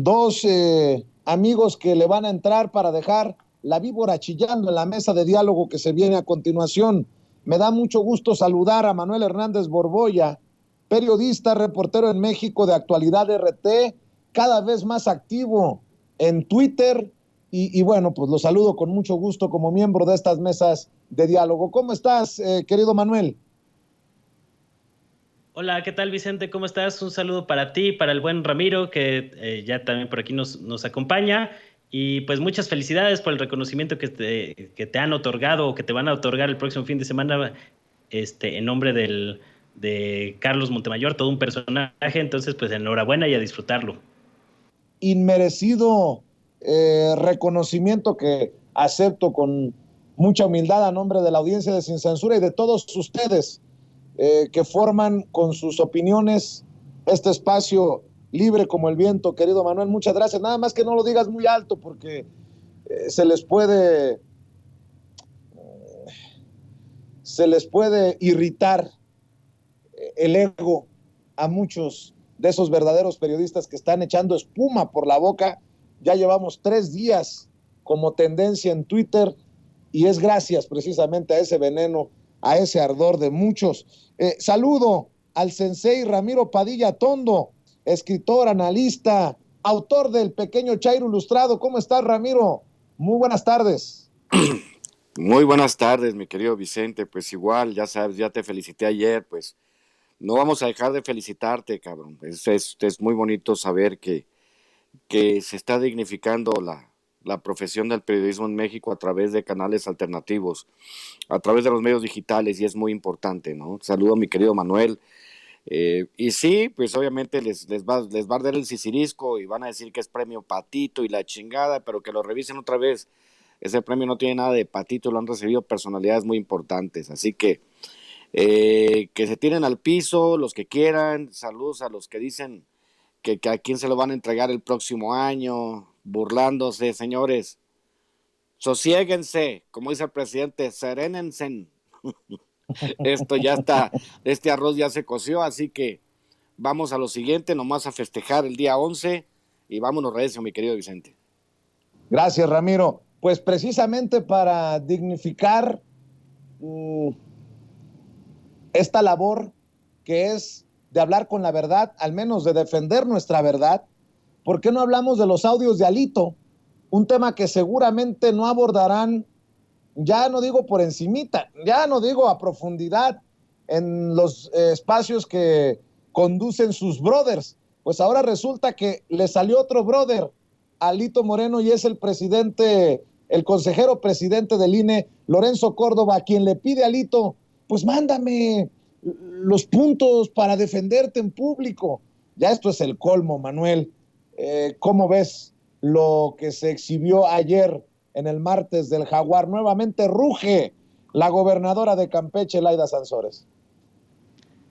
dos amigos que le van a entrar para dejar la víbora chillando en la mesa de diálogo que se viene a continuación. Me da mucho gusto saludar a Manuel Hernández Borboya, periodista, reportero en México de Actualidad RT, cada vez más activo en Twitter, y bueno, pues lo saludo con mucho gusto como miembro de estas mesas de diálogo. ¿Cómo estás, querido Manuel? Hola, ¿qué tal, Vicente? ¿Cómo estás? Un saludo para ti, para el buen Ramiro, que ya también por aquí nos acompaña. Y pues muchas felicidades por el reconocimiento que te han otorgado o que te van a otorgar el próximo fin de semana, en nombre de Carlos Montemayor, todo un personaje. Entonces, pues enhorabuena y a disfrutarlo. Inmerecido reconocimiento que acepto con mucha humildad a nombre de la audiencia de Sin Censura y de todos ustedes que forman con sus opiniones este espacio libre como el viento, querido Manuel. Muchas gracias. Nada más que no lo digas muy alto porque se les puede irritar el ego a muchos de esos verdaderos periodistas que están echando espuma por la boca. Ya llevamos 3 días como tendencia en Twitter y es gracias precisamente a ese veneno, a ese ardor de muchos. Saludo al sensei Ramiro Padilla Tondo, escritor, analista, autor del Pequeño Chairo Ilustrado. ¿Cómo estás, Ramiro? Muy buenas tardes. Muy buenas tardes, mi querido Vicente. Pues igual, ya sabes, ya te felicité ayer, pues no vamos a dejar de felicitarte, cabrón. Es muy bonito saber que se está dignificando la profesión del periodismo en México a través de canales alternativos, a través de los medios digitales, y es muy importante, ¿no? Saludo a mi querido Manuel. Y sí, pues obviamente les va a arder el sisirisco y van a decir que es premio Patito y la chingada, pero que lo revisen otra vez. Ese premio no tiene nada de Patito, lo han recibido personalidades muy importantes, así que se tiren al piso los que quieran. Saludos a los que dicen que a quién se lo van a entregar el próximo año, burlándose, señores. Sosiéguense, como dice el presidente, serénense. Esto ya está, este arroz ya se coció, así que vamos a lo siguiente, nomás a festejar el día 11 y vámonos recio, mi querido Vicente. Gracias, Ramiro. Pues precisamente para dignificar esta labor que es de hablar con la verdad, al menos de defender nuestra verdad, ¿por qué no hablamos de los audios de Alito? Un tema que seguramente no abordarán, ya no digo por encimita, ya no digo a profundidad en los espacios que conducen sus brothers. Pues ahora resulta que le salió otro brother, Alito Moreno, y es el presidente, el consejero presidente del INE, Lorenzo Córdoba, a quien le pide a Alito, pues mándame los puntos para defenderte en público. Ya esto es el colmo, Manuel. ¿Cómo ves lo que se exhibió ayer en el martes del Jaguar? Nuevamente ruge la gobernadora de Campeche, Laida Sansores.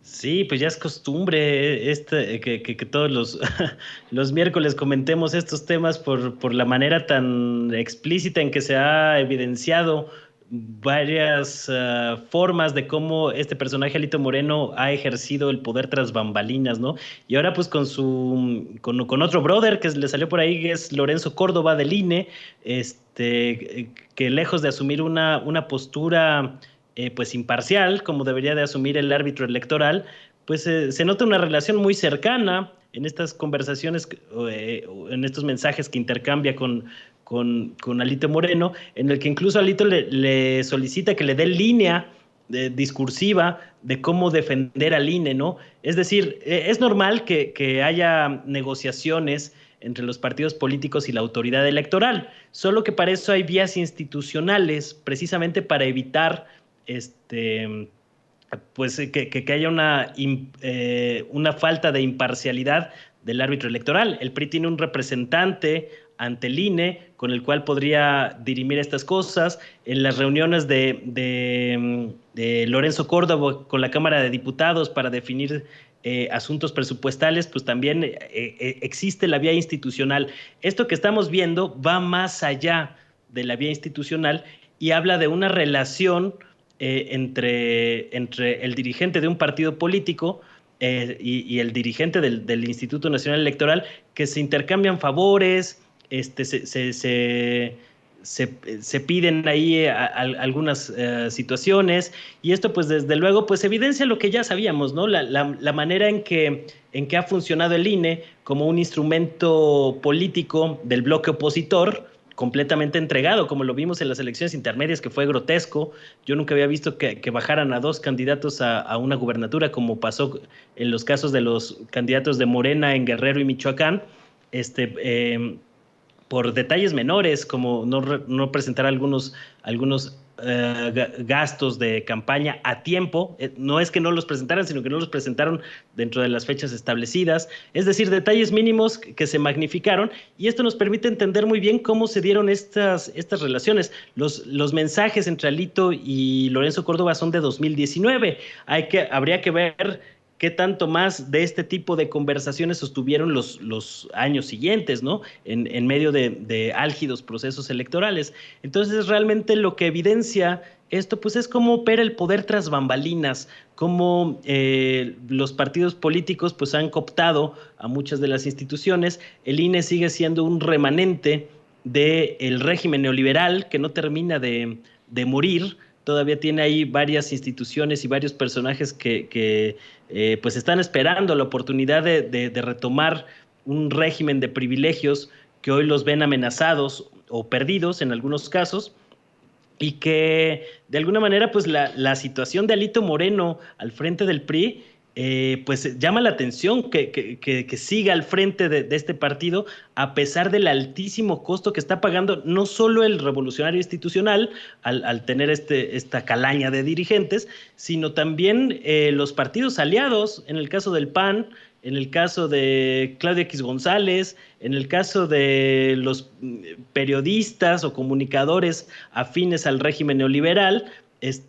Sí, pues ya es costumbre que todos los miércoles comentemos estos temas por la manera tan explícita en que se ha evidenciado varias formas de cómo este personaje Alito Moreno ha ejercido el poder tras bambalinas, ¿no? Y ahora pues con otro brother que le salió por ahí, que es Lorenzo Córdoba del INE, que lejos de asumir una postura pues imparcial, como debería de asumir el árbitro electoral, pues se nota una relación muy cercana en estas conversaciones, en estos mensajes que intercambia con Alito Moreno, en el que incluso Alito le solicita que le dé línea discursiva de cómo defender al INE, ¿no? Es decir, es normal que haya negociaciones entre los partidos políticos y la autoridad electoral, solo que para eso hay vías institucionales, precisamente para evitar pues que haya una falta de imparcialidad del árbitro electoral. El PRI tiene un representante ante el INE con el cual podría dirimir estas cosas. En las reuniones de Lorenzo Córdoba con la Cámara de Diputados para definir asuntos presupuestales, pues también existe la vía institucional. Esto que estamos viendo va más allá de la vía institucional y habla de una relación entre el dirigente de un partido político y el dirigente del Instituto Nacional Electoral, que se intercambian favores, se piden ahí algunas situaciones, y esto pues desde luego pues evidencia lo que ya sabíamos, ¿no? La manera en que ha funcionado el INE como un instrumento político del bloque opositor, completamente entregado, como lo vimos en las elecciones intermedias, que fue grotesco. Yo nunca había visto que bajaran a dos candidatos a una gubernatura, como pasó en los casos de los candidatos de Morena en Guerrero y Michoacán, este, por detalles menores, como no presentar algunos gastos de campaña a tiempo. No es que no los presentaran, sino que no los presentaron dentro de las fechas establecidas. Es decir, detalles mínimos que se magnificaron, y esto nos permite entender muy bien cómo se dieron estas relaciones. Los mensajes entre Alito y Lorenzo Córdoba son de 2019. Habría que ver qué tanto más de este tipo de conversaciones sostuvieron los años siguientes, ¿no? En medio de álgidos procesos electorales. Entonces, realmente lo que evidencia esto, pues es cómo opera el poder tras bambalinas, cómo los partidos políticos pues han cooptado a muchas de las instituciones. El INE sigue siendo un remanente del régimen neoliberal que no termina de morir. Todavía tiene ahí varias instituciones y varios personajes que pues están esperando la oportunidad de retomar un régimen de privilegios que hoy los ven amenazados o perdidos en algunos casos, y que de alguna manera pues la situación de Alito Moreno al frente del PRI pues llama la atención que siga al frente de este partido, a pesar del altísimo costo que está pagando no solo el revolucionario institucional al tener esta calaña de dirigentes, sino también los partidos aliados, en el caso del PAN, en el caso de Claudia X González, en el caso de los periodistas o comunicadores afines al régimen neoliberal. Es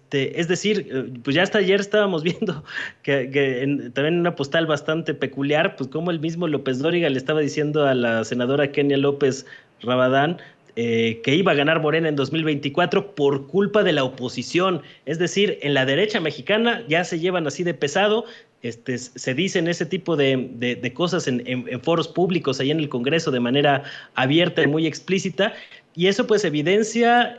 decir, pues ya hasta ayer estábamos viendo también en una postal bastante peculiar, pues como el mismo López Dóriga le estaba diciendo a la senadora Kenia López Rabadán que iba a ganar Morena en 2024 por culpa de la oposición. Es decir, en la derecha mexicana ya se llevan así de pesado. Se dicen ese tipo de cosas en foros públicos, ahí en el Congreso, de manera abierta y muy explícita, y eso pues evidencia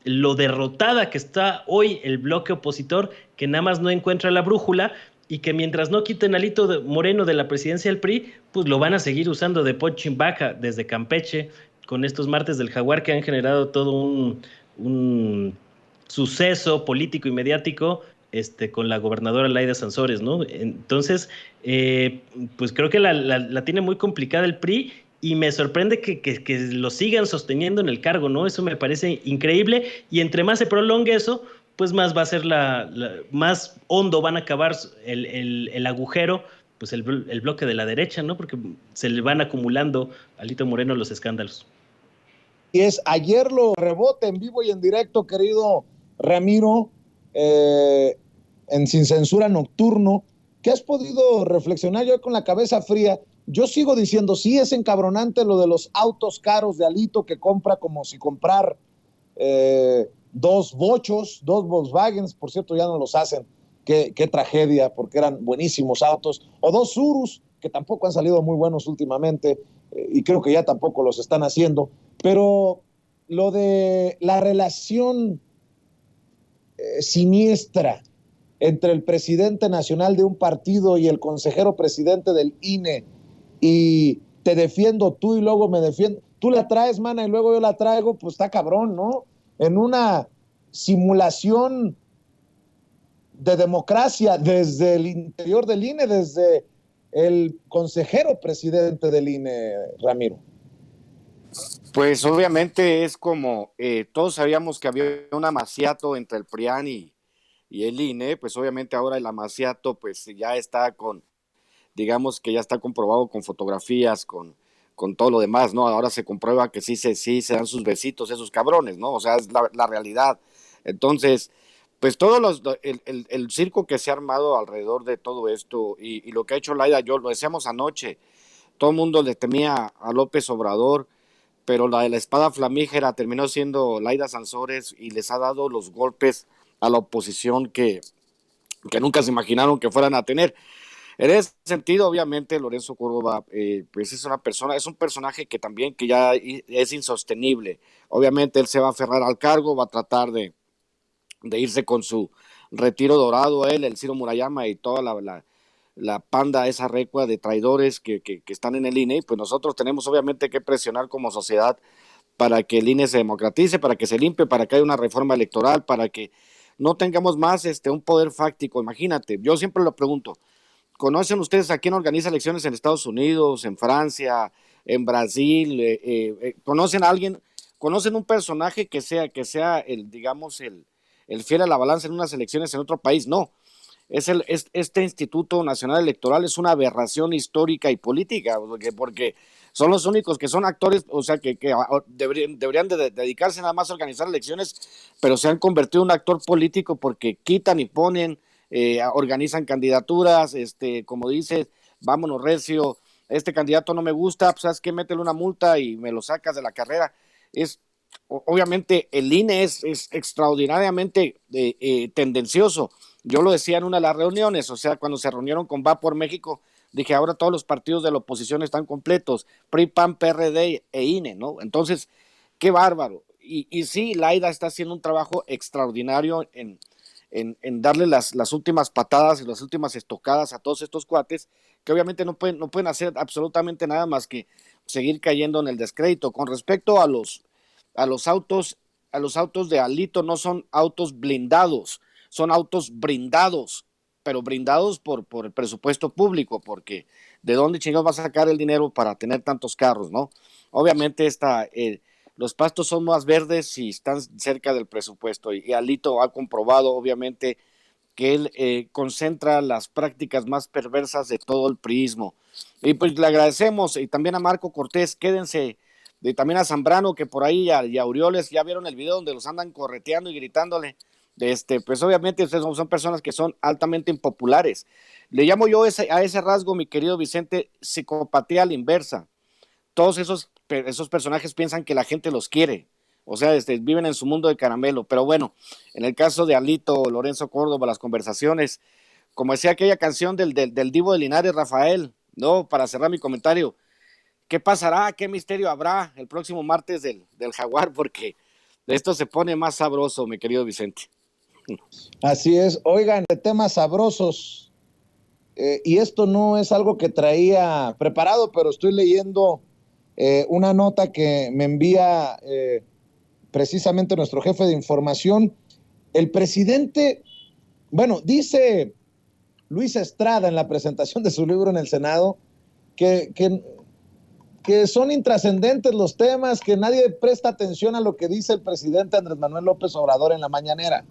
lo derrotada que está hoy el bloque opositor, que nada más no encuentra la brújula, y que mientras no quiten a Alito Moreno de la presidencia del PRI, pues lo van a seguir usando de punching bag desde Campeche, con estos martes del Jaguar que han generado todo un suceso político y mediático con la gobernadora Laida Sansores, ¿no? Entonces, pues creo que la tiene muy complicada el PRI, y me sorprende que lo sigan sosteniendo en el cargo, ¿no? Eso me parece increíble, y entre más se prolongue eso, pues más va a ser más hondo van a acabar el agujero, pues el bloque de la derecha, ¿no? Porque se le van acumulando a Alito Moreno los escándalos. Y ayer lo rebote en vivo y en directo, querido Ramiro, en Sin Censura Nocturno, que has podido reflexionar yo con la cabeza fría. Yo sigo diciendo, sí, es encabronante lo de los autos caros de Alito, que compra como si comprar dos bochos, dos Volkswagens, por cierto ya no los hacen, qué tragedia, porque eran buenísimos autos, o dos Urus, que tampoco han salido muy buenos últimamente, y creo que ya tampoco los están haciendo, pero lo de la relación siniestra entre el presidente nacional de un partido y el consejero presidente del INE, y te defiendo tú y luego me defiendo, tú la traes, mana, y luego yo la traigo, pues está cabrón, ¿no? En una simulación de democracia desde el interior del INE, desde el consejero presidente del INE, Ramiro. Pues obviamente es como, todos sabíamos que había un amaciato entre el PRIAN y el INE, pues obviamente ahora el amaciato pues ya está digamos que ya está comprobado con fotografías, con todo lo demás, ¿no? Ahora se comprueba que sí se dan sus besitos esos cabrones, ¿no? O sea, es la realidad. Entonces, pues el circo que se ha armado alrededor de todo esto y lo que ha hecho Laida, yo lo decíamos anoche, todo el mundo le temía a López Obrador, pero la espada flamígera terminó siendo Laida Sansores, y les ha dado los golpes a la oposición que nunca se imaginaron que fueran a tener. En ese sentido, obviamente, Lorenzo Córdoba, pues es un personaje que también que ya es insostenible. Obviamente él se va a aferrar al cargo, va a tratar de irse con su retiro dorado, él, el Ciro Murayama y toda la panda, esa recua de traidores que están en el INE, pues nosotros tenemos obviamente que presionar como sociedad para que el INE se democratice, para que se limpie, para que haya una reforma electoral, para que no tengamos más un poder fáctico. Imagínate, yo siempre lo pregunto, ¿conocen ustedes a quién organiza elecciones en Estados Unidos, en Francia, en Brasil? ¿Conocen a alguien, conocen un personaje que sea el, digamos, el fiel a la balanza en unas elecciones en otro país? No. Este Instituto Nacional Electoral es una aberración histórica y política, porque son los únicos que son actores, o sea, que deberían de dedicarse nada más a organizar elecciones, pero se han convertido en un actor político porque quitan y ponen, organizan candidaturas, como dices, vámonos recio, este candidato no me gusta, pues sabes que métele una multa y me lo sacas de la carrera. Obviamente el INE es extraordinariamente tendencioso. Yo lo decía en una de las reuniones, o sea, cuando se reunieron con Va por México, dije, ahora todos los partidos de la oposición están completos, PRI, PAN, PRD e INE, ¿no? Entonces, qué bárbaro. Y sí, Laida está haciendo un trabajo extraordinario en darle las últimas patadas y las últimas estocadas a todos estos cuates, que obviamente no pueden hacer absolutamente nada más que seguir cayendo en el descrédito. Con respecto a los autos de Alito, no son autos blindados, son autos brindados, pero brindados por el presupuesto público, porque ¿de dónde chingados va a sacar el dinero para tener tantos carros, no? Obviamente los pastos son más verdes si están cerca del presupuesto, y Alito ha comprobado, obviamente, que él concentra las prácticas más perversas de todo el priismo. Y pues le agradecemos, y también a Marco Cortés, quédense, y también a Zambrano, que por ahí, y a Urioles, ya vieron el video donde los andan correteando y gritándole. Pues obviamente son personas que son altamente impopulares. Le llamo yo a ese rasgo, mi querido Vicente, psicopatía a la inversa. Todos esos personajes piensan que la gente los quiere, o sea, viven en su mundo de caramelo. Pero bueno, en el caso de Alito, Lorenzo Córdoba, las conversaciones, como decía aquella canción del Divo de Linares, Rafael, no, para cerrar mi comentario, ¿qué pasará? ¿Qué misterio habrá el próximo martes del Jaguar? Porque esto se pone más sabroso, mi querido Vicente. Así es. Oigan, de temas sabrosos, y esto no es algo que traía preparado, pero estoy leyendo una nota que me envía precisamente nuestro jefe de información. El presidente, bueno, dice Luis Estrada en la presentación de su libro en el Senado que son intrascendentes los temas, que nadie presta atención a lo que dice el presidente Andrés Manuel López Obrador en la mañanera.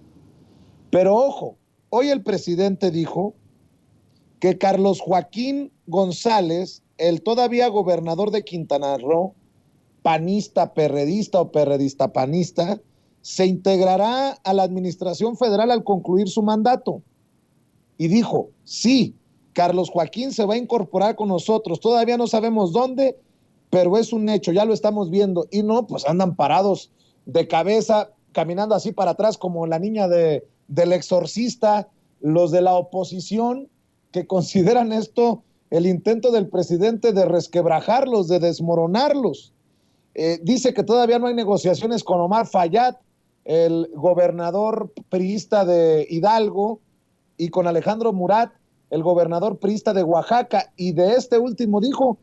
Pero ojo, hoy el presidente dijo que Carlos Joaquín González, el todavía gobernador de Quintana Roo, panista, perredista o perredista panista, se integrará a la administración federal al concluir su mandato. Y dijo, sí, Carlos Joaquín se va a incorporar con nosotros, todavía no sabemos dónde, pero es un hecho, ya lo estamos viendo. Y no, pues andan parados de cabeza, caminando así para atrás como la niña del exorcista, los de la oposición, que consideran esto el intento del presidente de resquebrajarlos, de desmoronarlos. Dice que todavía no hay negociaciones con Omar Fayad, el gobernador priista de Hidalgo, y con Alejandro Murat, el gobernador priista de Oaxaca. Y de este último dijo,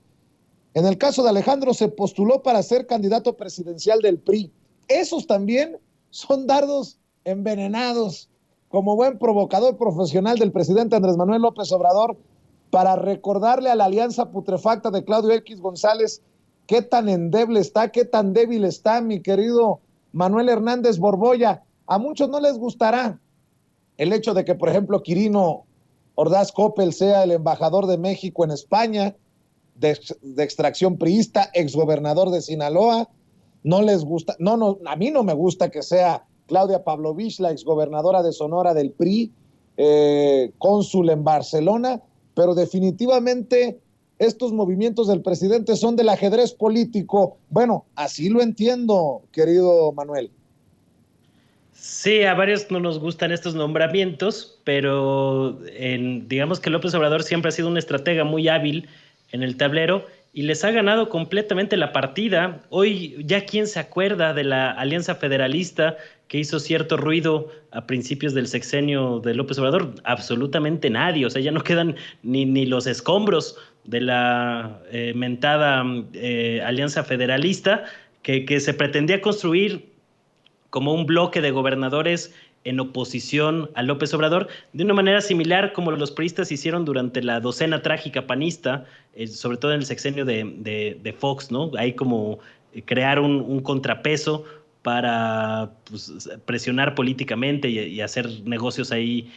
en el caso de Alejandro se postuló para ser candidato presidencial del PRI. Esos también son dardos envenenados, como buen provocador profesional del presidente Andrés Manuel López Obrador, para recordarle a la alianza putrefacta de Claudio X González qué tan endeble está, qué tan débil está, mi querido Manuel Hernández Borbolla. A muchos no les gustará el hecho de que, por ejemplo, Quirino Ordaz Coppel sea el embajador de México en España, de extracción priista, exgobernador de Sinaloa. No les gusta, no, a mí no me gusta que sea Claudia Pavlovich, la exgobernadora de Sonora del PRI, cónsul en Barcelona, pero definitivamente estos movimientos del presidente son del ajedrez político. Bueno, así lo entiendo, querido Manuel. Sí, a varios no nos gustan estos nombramientos, pero digamos que López Obrador siempre ha sido un estratega muy hábil en el tablero y les ha ganado completamente la partida. Hoy ya quién se acuerda de la Alianza Federalista que hizo cierto ruido a principios del sexenio de López Obrador, absolutamente nadie, o sea, ya no quedan ni los escombros de la mentada Alianza Federalista que se pretendía construir como un bloque de gobernadores en oposición a López Obrador, de una manera similar como los priistas hicieron durante la docena trágica panista, sobre todo en el sexenio de Fox, ¿no? Ahí como crear un contrapeso para pues, presionar políticamente y hacer negocios ahí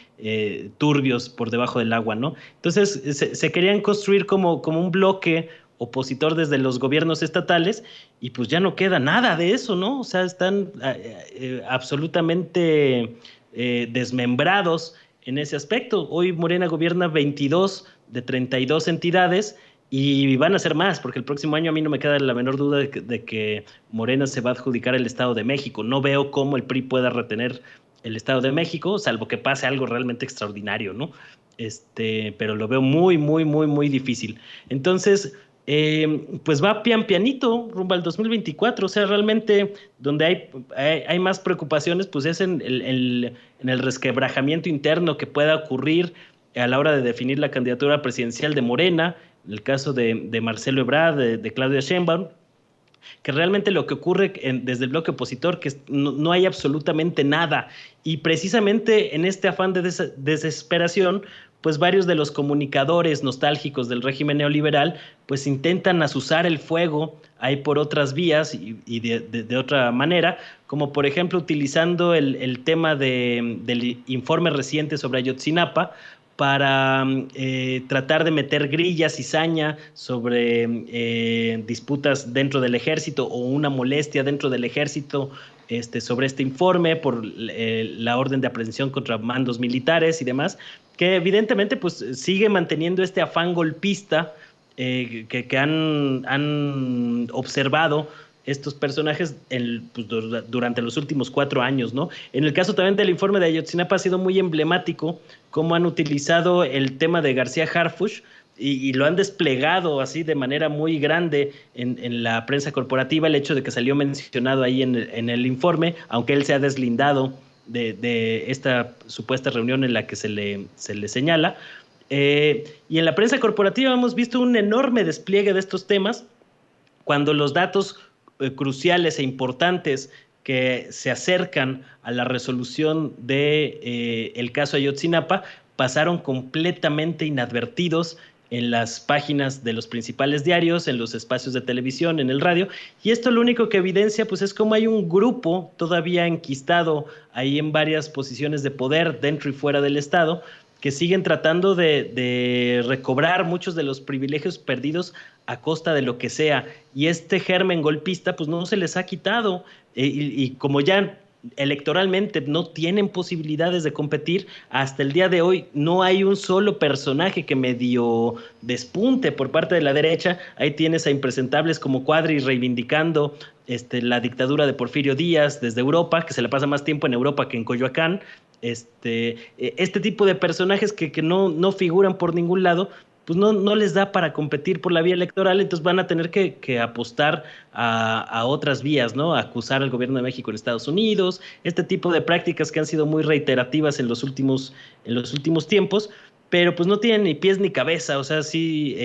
turbios por debajo del agua, ¿no? Entonces se querían construir como un bloque opositor desde los gobiernos estatales y pues ya no queda nada de eso, ¿no? O sea, están absolutamente desmembrados en ese aspecto. Hoy Morena gobierna 22 de 32 entidades y van a ser más, porque el próximo año a mí no me queda la menor duda de que Morena se va a adjudicar el Estado de México. No veo cómo el PRI pueda retener el Estado de México, salvo que pase algo realmente extraordinario, ¿no? Pero lo veo muy, muy, muy, muy difícil. Entonces, pues va pian pianito rumbo al 2024, o sea, realmente donde hay más preocupaciones, pues es en el resquebrajamiento interno que pueda ocurrir a la hora de definir la candidatura presidencial de Morena, en el caso de Marcelo Ebrard, de Claudia Sheinbaum, que realmente lo que ocurre desde el bloque opositor, que no hay absolutamente nada. Y precisamente en este afán de desesperación, pues varios de los comunicadores nostálgicos del régimen neoliberal, pues intentan azuzar el fuego ahí por otras vías y de otra manera, como por ejemplo utilizando el tema del informe reciente sobre Ayotzinapa, para tratar de meter grilla, cizaña sobre disputas dentro del ejército o una molestia dentro del ejército sobre este informe por la orden de aprehensión contra mandos militares y demás, que evidentemente pues sigue manteniendo este afán golpista que han observado estos personajes pues, durante los últimos 4 años, ¿no? En el caso también del informe de Ayotzinapa ha sido muy emblemático cómo han utilizado el tema de García Harfuch y lo han desplegado así de manera muy grande en la prensa corporativa, el hecho de que salió mencionado ahí en el informe, aunque él se ha deslindado de esta supuesta reunión en la que se le señala. Y en la prensa corporativa hemos visto un enorme despliegue de estos temas cuando los datos cruciales e importantes que se acercan a la resolución de el caso Ayotzinapa pasaron completamente inadvertidos en las páginas de los principales diarios, en los espacios de televisión, en el radio, y esto lo único que evidencia pues es cómo hay un grupo todavía enquistado ahí en varias posiciones de poder dentro y fuera del Estado, que siguen tratando de recobrar muchos de los privilegios perdidos a costa de lo que sea. Y este germen golpista pues no se les ha quitado. Y como ya electoralmente no tienen posibilidades de competir, hasta el día de hoy no hay un solo personaje que medio despunte por parte de la derecha. Ahí tienes a impresentables como Cuadri reivindicando la dictadura de Porfirio Díaz desde Europa, que se le pasa más tiempo en Europa que en Coyoacán. Este tipo de personajes que no figuran por ningún lado, pues no les da para competir por la vía electoral, entonces van a tener que apostar a otras vías, ¿no? A acusar al gobierno de México en Estados Unidos, este tipo de prácticas que han sido muy reiterativas en los últimos tiempos, pero pues no tienen ni pies ni cabeza, o sea, sí.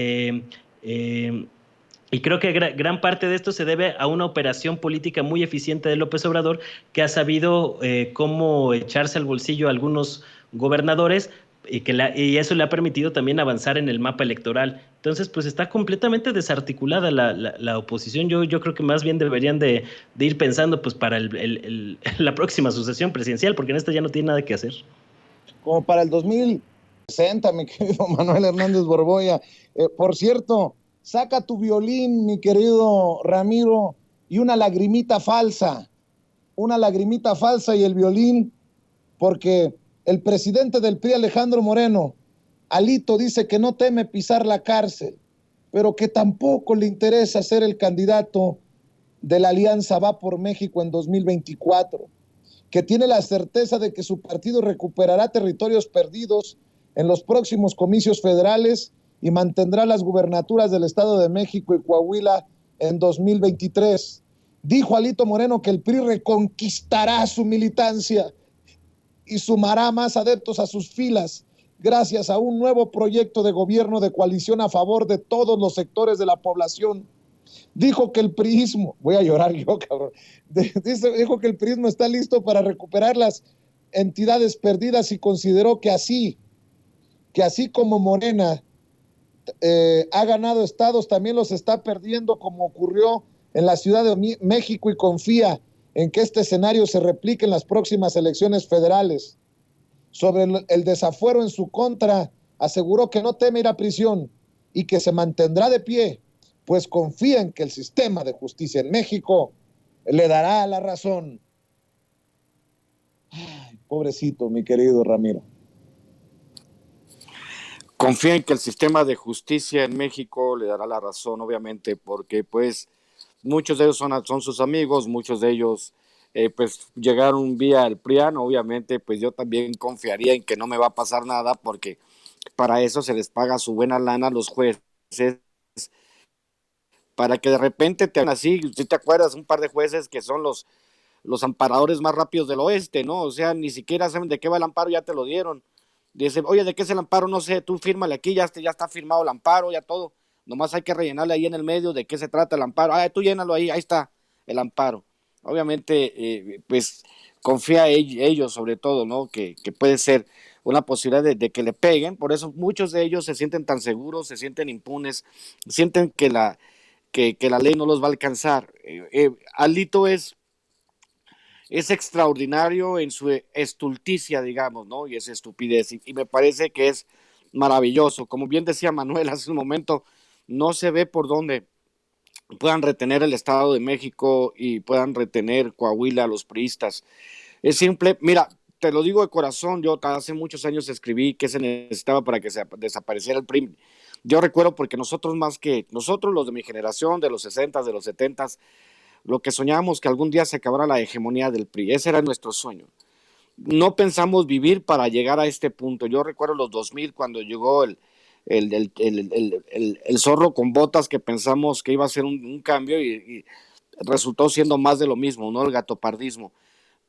Y creo que gran parte de esto se debe a una operación política muy eficiente de López Obrador, que ha sabido cómo echarse al bolsillo a algunos gobernadores y eso le ha permitido también avanzar en el mapa electoral. Entonces, pues está completamente desarticulada la oposición. Yo creo que más bien deberían de ir pensando pues para la próxima sucesión presidencial, porque en esta ya no tiene nada que hacer. Como para el 2060, mi querido Manuel Hernández Borboya. Por cierto, saca tu violín, mi querido Ramiro, y una lagrimita falsa y el violín, porque el presidente del PRI, Alejandro Moreno, Alito, dice que no teme pisar la cárcel, pero que tampoco le interesa ser el candidato de la Alianza Va por México en 2024. que tiene la certeza de que su partido recuperará territorios perdidos en los próximos comicios federales y mantendrá las gubernaturas del Estado de México y Coahuila en 2023. Dijo Alito Moreno que el PRI reconquistará su militancia y sumará más adeptos a sus filas gracias a un nuevo proyecto de gobierno de coalición a favor de todos los sectores de la población. Dijo que el priismo, voy a llorar yo, cabrón, dijo que el priismo está listo para recuperar las entidades perdidas y consideró que así como Morena ha ganado estados, también los está perdiendo, como ocurrió en la Ciudad de México, y confía en que este escenario se replique en las próximas elecciones federales. Sobre el desafuero en su contra, aseguró que no teme ir a prisión y que se mantendrá de pie, pues confía en que el sistema de justicia en México le dará la razón. Ay, pobrecito, mi querido Ramiro. Confía en que el sistema de justicia en México le dará la razón, obviamente, porque pues muchos de ellos son sus amigos, muchos de ellos pues llegaron vía el PRIAN. Obviamente pues yo también confiaría en que no me va a pasar nada, porque para eso se les paga su buena lana a los jueces, para que de repente te hagan así. Si te acuerdas, un par de jueces que son los amparadores más rápidos del oeste, ¿no? O sea, ni siquiera saben de qué va el amparo, ya te lo dieron. Dice, oye, ¿de qué es el amparo? No sé, tú fírmale aquí, ya está firmado el amparo, ya todo. Nomás hay que rellenarle ahí en el medio de qué se trata el amparo. Ah, tú llénalo ahí está el amparo. Obviamente, pues confía ellos sobre todo, ¿no? Que puede ser una posibilidad de que le peguen. Por eso muchos de ellos se sienten tan seguros, se sienten impunes, sienten que la ley no los va a alcanzar. Alito es extraordinario en su estulticia, digamos, ¿no? Y esa estupidez. Y me parece que es maravilloso. Como bien decía Manuel hace un momento, no se ve por dónde puedan retener el Estado de México y puedan retener Coahuila a los priistas. Es simple, mira, te lo digo de corazón, yo hace muchos años escribí que se necesitaba para que se desapareciera el PRI. Yo recuerdo, porque nosotros, más que nosotros, los de mi generación, de los 60s, de los 70s, lo que soñábamos que algún día se acabara la hegemonía del PRI. Ese era nuestro sueño. No pensamos vivir para llegar a este punto. Yo recuerdo los 2000, cuando llegó el zorro con botas, que pensamos que iba a ser un cambio, y resultó siendo más de lo mismo, ¿no? El gatopardismo.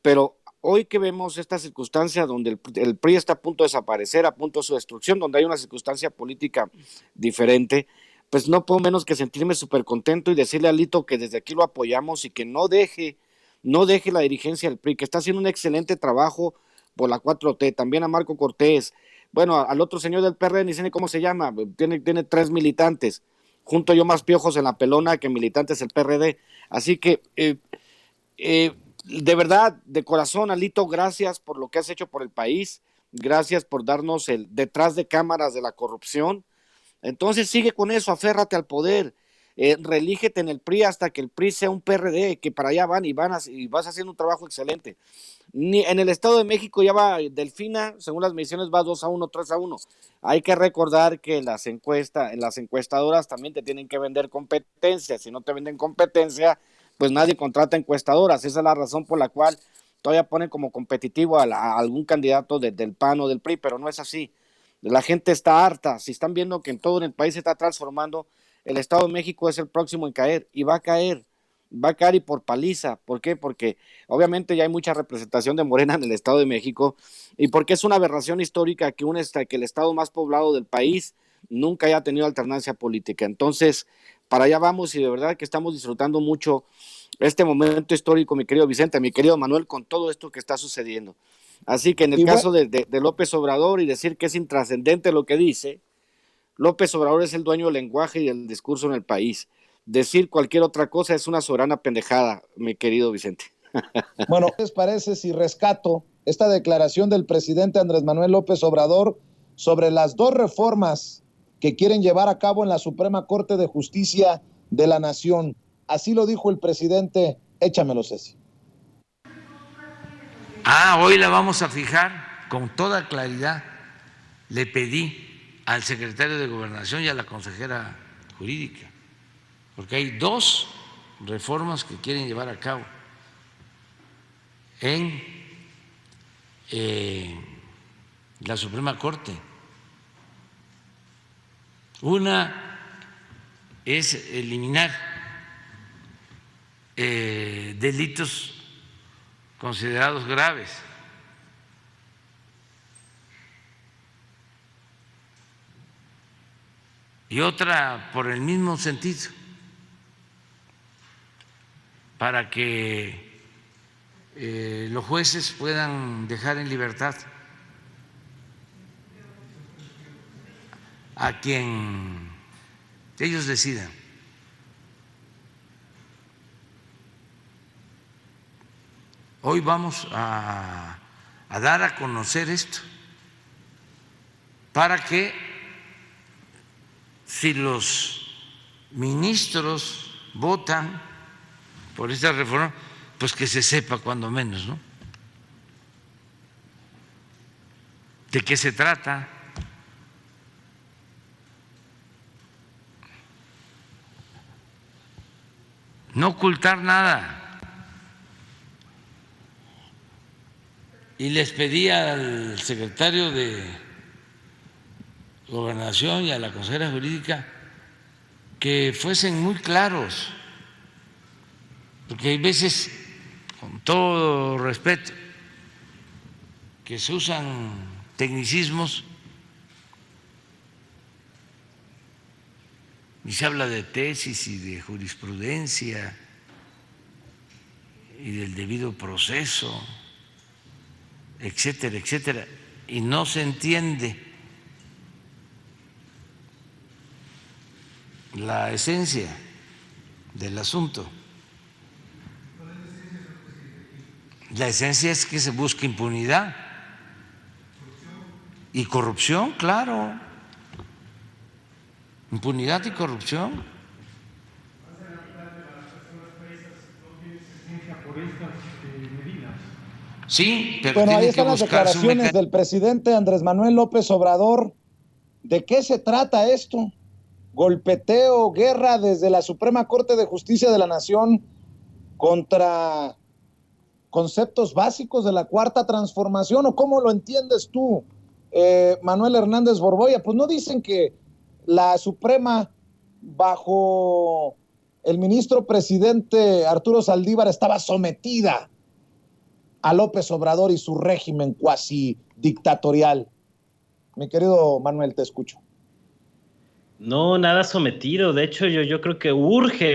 Pero hoy que vemos esta circunstancia donde el PRI está a punto de desaparecer, a punto de su destrucción, donde hay una circunstancia política diferente, pues no puedo menos que sentirme súper contento y decirle a Alito que desde aquí lo apoyamos y que no deje la dirigencia del PRI, que está haciendo un excelente trabajo por la 4T, también a Marco Cortés, bueno, al otro señor del PRD, ni sé ni cómo se llama, tiene 3 militantes, junto yo más piojos en la pelona que militantes del PRD, así que de verdad, de corazón, Alito, gracias por lo que has hecho por el país, gracias por darnos el detrás de cámaras de la corrupción. Entonces sigue con eso, aférrate al poder, relígete en el PRI hasta que el PRI sea un PRD, que para allá van y vas haciendo un trabajo excelente. En el Estado de México ya va Delfina, según las mediciones va 2-1, 3-1. Hay que recordar que en las encuestadoras también te tienen que vender competencia. Si no te venden competencia, pues nadie contrata encuestadoras. Esa es la razón por la cual todavía ponen como competitivo a algún candidato del PAN o del PRI, pero no es así. La gente está harta. Si están viendo que en todo el país se está transformando, el Estado de México es el próximo en caer, y va a caer y por paliza. ¿Por qué? Porque obviamente ya hay mucha representación de Morena en el Estado de México, y porque es una aberración histórica que el Estado más poblado del país nunca haya tenido alternancia política. Entonces, para allá vamos, y de verdad que estamos disfrutando mucho este momento histórico, mi querido Vicente, mi querido Manuel, con todo esto que está sucediendo. Así que en el caso de López Obrador, y decir que es intrascendente lo que dice, López Obrador es el dueño del lenguaje y del discurso en el país. Decir cualquier otra cosa es una soberana pendejada, mi querido Vicente. Bueno, ¿qué les parece si rescato esta declaración del presidente Andrés Manuel López Obrador sobre las 2 reformas que quieren llevar a cabo en la Suprema Corte de Justicia de la Nación? Así lo dijo el presidente. Échamelo, Ceci. Hoy la vamos a fijar con toda claridad. Le pedí al secretario de Gobernación y a la consejera jurídica, porque hay 2 reformas que quieren llevar a cabo en la Suprema Corte. Una es eliminar delitos considerados graves. Y otra por el mismo sentido, para que los jueces puedan dejar en libertad a quien ellos decidan. Hoy vamos a dar a conocer esto para que, si los ministros votan por esta reforma, pues que se sepa cuando menos, ¿no? ¿De qué se trata? No ocultar nada. Y les pedí al secretario de Gobernación y a la consejera jurídica que fuesen muy claros, porque hay veces, con todo respeto, que se usan tecnicismos y se habla de tesis y de jurisprudencia y del debido proceso, etcétera, etcétera, y no se entiende la esencia del asunto. La esencia es que se busque impunidad y corrupción, claro. Impunidad y corrupción. Sí, pero bueno, ahí tiene que están las buscarse un declaraciones del presidente Andrés Manuel López Obrador. ¿De qué se trata esto? Golpeteo, guerra desde la Suprema Corte de Justicia de la Nación contra conceptos básicos de la Cuarta Transformación, ¿o cómo lo entiendes tú, Manuel Hernández Borboya? Pues no dicen que la Suprema, bajo el ministro presidente Arturo Saldívar, estaba sometida a López Obrador y su régimen cuasi dictatorial. Mi querido Manuel, te escucho. No, nada sometido. De hecho, yo creo que urge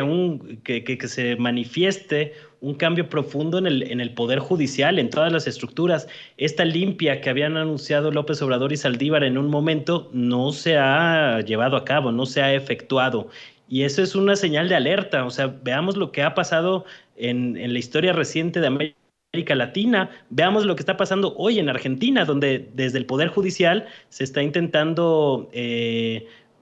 que se manifieste un cambio profundo en el Poder Judicial, en todas las estructuras. Esta limpia que habían anunciado López Obrador y Saldívar en un momento no se ha llevado a cabo, no se ha efectuado. Y eso es una señal de alerta. O sea, veamos lo que ha pasado en la historia reciente de América Latina. Veamos lo que está pasando hoy en Argentina, donde desde el Poder Judicial se está intentando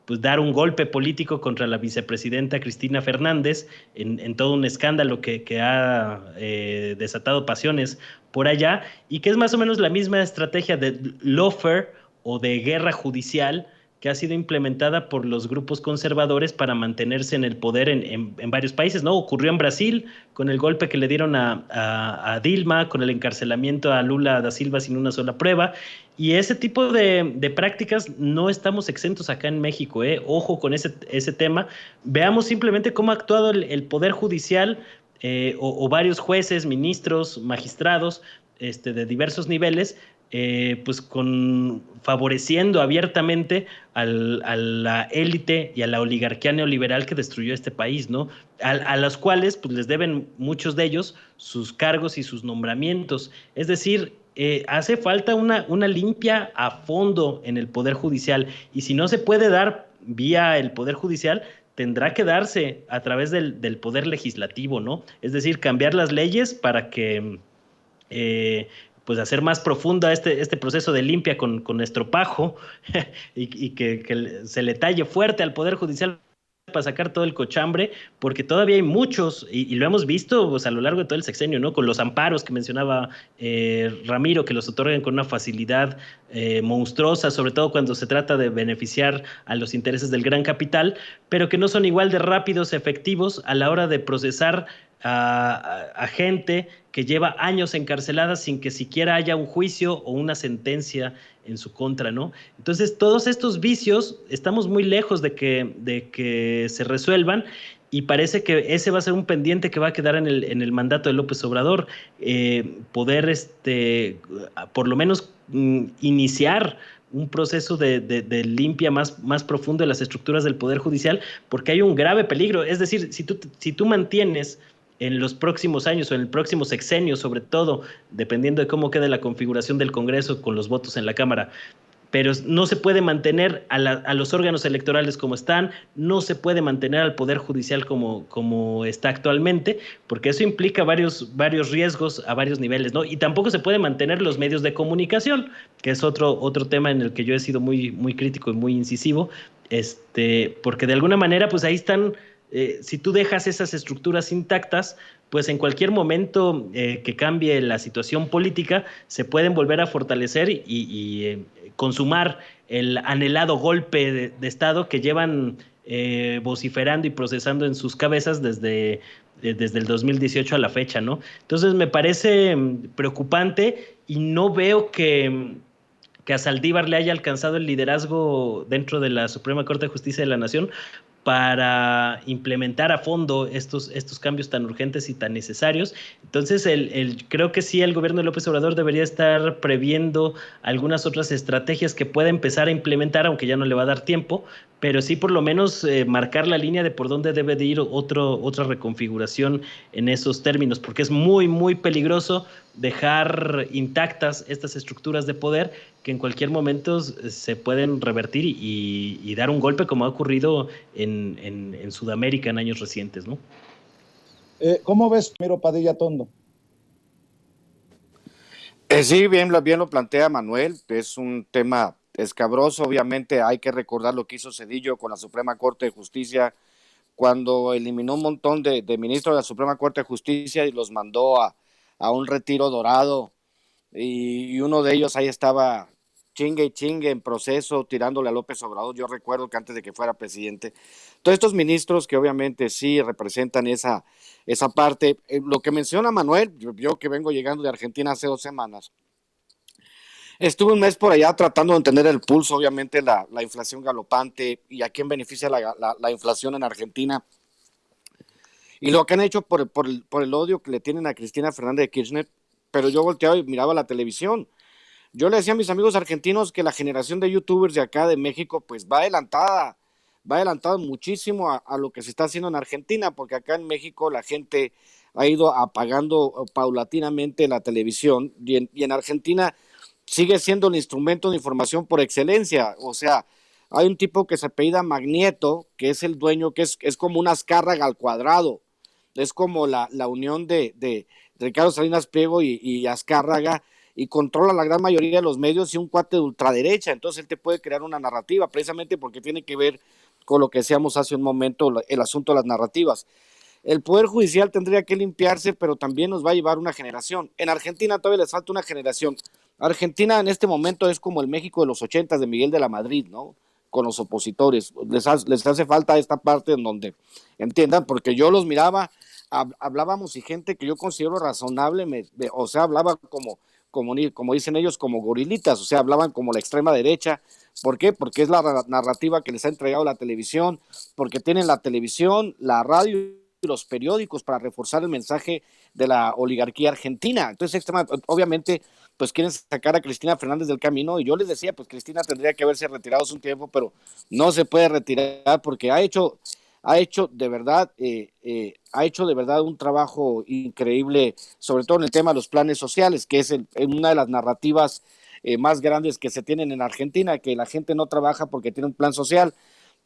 pues dar un golpe político contra la vicepresidenta Cristina Fernández en todo un escándalo que ha desatado pasiones por allá, y que es más o menos la misma estrategia de lawfare o de guerra judicial que ha sido implementada por los grupos conservadores para mantenerse en el poder en varios países, ¿no? Ocurrió en Brasil con el golpe que le dieron a Dilma, con el encarcelamiento a Lula da Silva sin una sola prueba, y ese tipo de prácticas no estamos exentos acá en México, ¿eh? Ojo con ese tema. Veamos simplemente cómo ha actuado el Poder Judicial o varios jueces, ministros, magistrados de diversos niveles, pues favoreciendo abiertamente a la élite y a la oligarquía neoliberal que destruyó este país, ¿no? A los cuales pues les deben muchos de ellos sus cargos y sus nombramientos. Es decir, hace falta una limpia a fondo en el Poder Judicial, y si no se puede dar vía el Poder Judicial, tendrá que darse a través del Poder Legislativo, ¿no? Es decir, cambiar las leyes para que pues hacer más profunda este proceso de limpia con estropajo y que se le talle fuerte al Poder Judicial para sacar todo el cochambre, porque todavía hay muchos, y lo hemos visto pues, a lo largo de todo el sexenio, ¿no? Con los amparos que mencionaba Ramiro, que los otorgan con una facilidad monstruosa, sobre todo cuando se trata de beneficiar a los intereses del gran capital, pero que no son igual de rápidos, efectivos a la hora de procesar a gente que lleva años encarcelada sin que siquiera haya un juicio o una sentencia en su contra, ¿no? Entonces, todos estos vicios estamos muy lejos de que se resuelvan y parece que ese va a ser un pendiente que va a quedar en el mandato de López Obrador, poder, por lo menos, iniciar un proceso de limpia más profundo de las estructuras del Poder Judicial, porque hay un grave peligro. Es decir, si tú mantienes en los próximos años o en el próximo sexenio, sobre todo, dependiendo de cómo quede la configuración del Congreso con los votos en la Cámara, pero no se puede mantener a los órganos electorales como están, no se puede mantener al Poder Judicial como está actualmente, porque eso implica varios riesgos a varios niveles, ¿no? Y tampoco se puede mantener los medios de comunicación, que es otro tema en el que yo he sido muy crítico y muy incisivo, porque de alguna manera, pues ahí están, si tú dejas esas estructuras intactas, pues en cualquier momento que cambie la situación política, se pueden volver a fortalecer y consumar el anhelado golpe de Estado que llevan vociferando y procesando en sus cabezas desde el 2018 a la fecha, ¿no? Entonces me parece preocupante y no veo que a Saldívar le haya alcanzado el liderazgo dentro de la Suprema Corte de Justicia de la Nación para implementar a fondo estos cambios tan urgentes y tan necesarios. Entonces, creo que sí, el gobierno de López Obrador debería estar previendo algunas otras estrategias que pueda empezar a implementar, aunque ya no le va a dar tiempo, pero sí por lo menos marcar la línea de por dónde debe de ir otra reconfiguración en esos términos, porque es muy peligroso dejar intactas estas estructuras de poder que en cualquier momento se pueden revertir y dar un golpe como ha ocurrido en Sudamérica en años recientes, ¿no? ¿Cómo ves, Miro Padilla Tondo? Sí, bien lo plantea Manuel, es un tema escabroso. Obviamente hay que recordar lo que hizo Zedillo con la Suprema Corte de Justicia cuando eliminó un montón de ministros de la Suprema Corte de Justicia y los mandó a un retiro dorado, y uno de ellos ahí estaba chingue y chingue en proceso tirándole a López Obrador. Yo recuerdo que antes de que fuera presidente, todos estos ministros que obviamente sí representan esa parte, lo que menciona Manuel, yo que vengo llegando de Argentina hace 2 semanas, estuve un mes por allá tratando de entender el pulso, obviamente la inflación galopante y a quién beneficia la inflación en Argentina y lo que han hecho por el odio que le tienen a Cristina Fernández de Kirchner. Pero yo volteaba y miraba la televisión. Yo le decía a mis amigos argentinos que la generación de youtubers de acá de México pues va adelantada muchísimo a lo que se está haciendo en Argentina, porque acá en México la gente ha ido apagando paulatinamente la televisión y en Argentina sigue siendo el instrumento de información por excelencia. O sea, hay un tipo que se apellida Magnieto, que es el dueño, que es como una Azcárraga al cuadrado, es como la unión de Ricardo Salinas Pliego y Azcárraga, y controla la gran mayoría de los medios, y un cuate de ultraderecha. Entonces él te puede crear una narrativa, precisamente porque tiene que ver con lo que decíamos hace un momento, el asunto de las narrativas. El Poder Judicial tendría que limpiarse, pero también nos va a llevar una generación. En Argentina todavía les falta una generación. Argentina en este momento es como el México de los 80 de Miguel de la Madrid, ¿no? Con los opositores. Les hace falta esta parte en donde entiendan, porque yo los miraba, hablábamos y gente que yo considero razonable, o sea, hablaba como dicen ellos, como gorilitas, o sea, hablaban como la extrema derecha. ¿Por qué? Porque es la narrativa que les ha entregado la televisión, porque tienen la televisión, la radio y los periódicos para reforzar el mensaje de la oligarquía argentina. Entonces, obviamente, pues quieren sacar a Cristina Fernández del camino, y yo les decía, pues Cristina tendría que haberse retirado hace un tiempo, pero no se puede retirar porque ha hecho de verdad un trabajo increíble, sobre todo en el tema de los planes sociales, que es una de las narrativas más grandes que se tienen en Argentina, que la gente no trabaja porque tiene un plan social.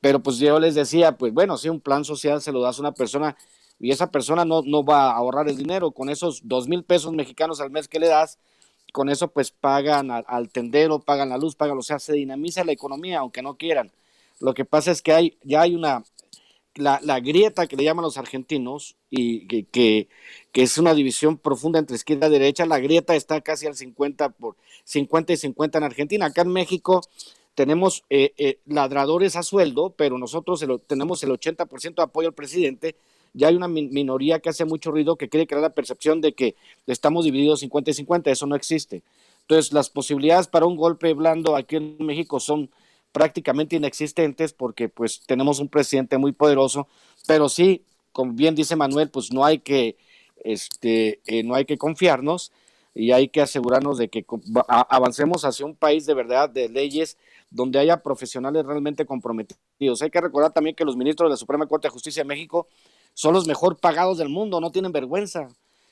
Pero pues yo les decía, pues bueno, si un plan social se lo das a una persona y esa persona no va a ahorrar el dinero, con esos 2,000 pesos mexicanos al mes que le das, con eso pues pagan al tendero, pagan la luz, o sea, se dinamiza la economía aunque no quieran. Lo que pasa es que ya hay la grieta que le llaman los argentinos, y que es una división profunda entre izquierda y derecha. La grieta está casi al 50 y 50 en Argentina. Acá en México tenemos ladradores a sueldo, pero nosotros tenemos el 80% de apoyo al presidente ya hay una minoría que hace mucho ruido, que quiere crear la percepción de que estamos divididos 50 y 50, eso no existe. Entonces, las posibilidades para un golpe blando aquí en México son prácticamente inexistentes porque pues tenemos un presidente muy poderoso, pero sí, como bien dice Manuel, pues no hay que confiarnos y hay que asegurarnos de que avancemos hacia un país de verdad, de leyes, donde haya profesionales realmente comprometidos. Hay que recordar también que los ministros de la Suprema Corte de Justicia de México son los mejor pagados del mundo, no tienen vergüenza.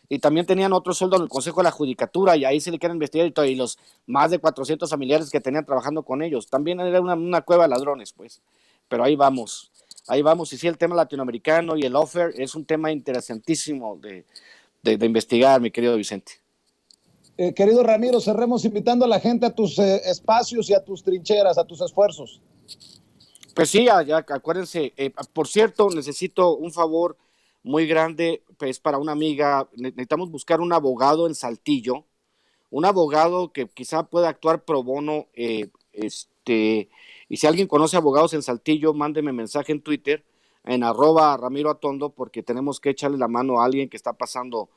Y también tenían otro sueldo en el Consejo de la Judicatura, y ahí se le quieren investigar, y los más de 400 familiares que tenían trabajando con ellos. También era una cueva de ladrones, pues. Pero ahí vamos. Y sí, el tema latinoamericano y el offer es un tema interesantísimo de investigar, mi querido Vicente. Querido Ramiro, cerremos invitando a la gente a tus espacios y a tus trincheras, a tus esfuerzos. Pues sí, ya acuérdense, por cierto, necesito un favor muy grande, pues para una amiga, necesitamos buscar un abogado en Saltillo, un abogado que quizá pueda actuar pro bono, y si alguien conoce abogados en Saltillo, mándeme mensaje en Twitter, en @RamiroAtondo, porque tenemos que echarle la mano a alguien que está pasando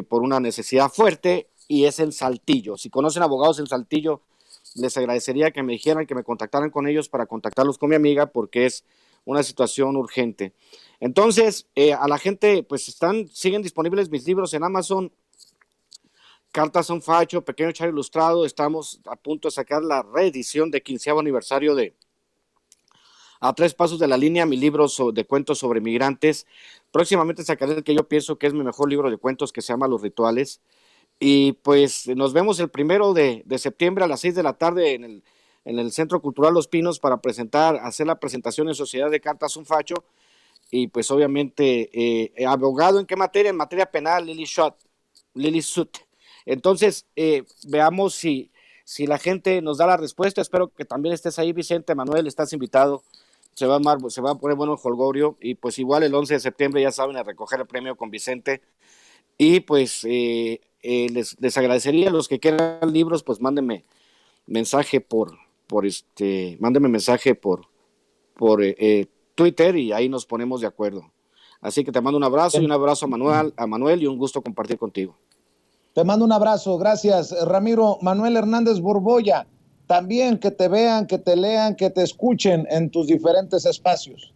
por una necesidad fuerte, y es en Saltillo. Si conocen abogados en Saltillo, les agradecería que me dijeran, que me contactaran con ellos para contactarlos con mi amiga, porque es una situación urgente. Entonces, a la gente, pues siguen disponibles mis libros en Amazon. Cartas a un Facho, Pequeño Char Ilustrado. Estamos a punto de sacar la reedición de 15º aniversario de A Tres Pasos de la Línea, mi libro de cuentos sobre migrantes. Próximamente sacaré el que yo pienso que es mi mejor libro de cuentos, que se llama Los Rituales. Y pues nos vemos el 1 de septiembre a las 6 de la tarde en el Centro Cultural Los Pinos para hacer la presentación en Sociedad de Cartas un Facho. Y pues obviamente, abogado, ¿en qué materia? En materia penal, Lili Sut. Entonces, veamos si la gente nos da la respuesta. Espero que también estés ahí, Vicente. Manuel, estás invitado. Se va a poner bueno el jolgorio. Y pues igual el 11 de septiembre, ya saben, a recoger el premio con Vicente. Y pues les agradecería a los que quieran libros, pues mándenme mensaje por Twitter, y ahí nos ponemos de acuerdo. Así que te mando un abrazo, y un abrazo a Manuel, y un gusto compartir contigo. Te mando un abrazo, gracias, Ramiro. Manuel Hernández Borboya, también que te vean, que te lean, que te escuchen en tus diferentes espacios.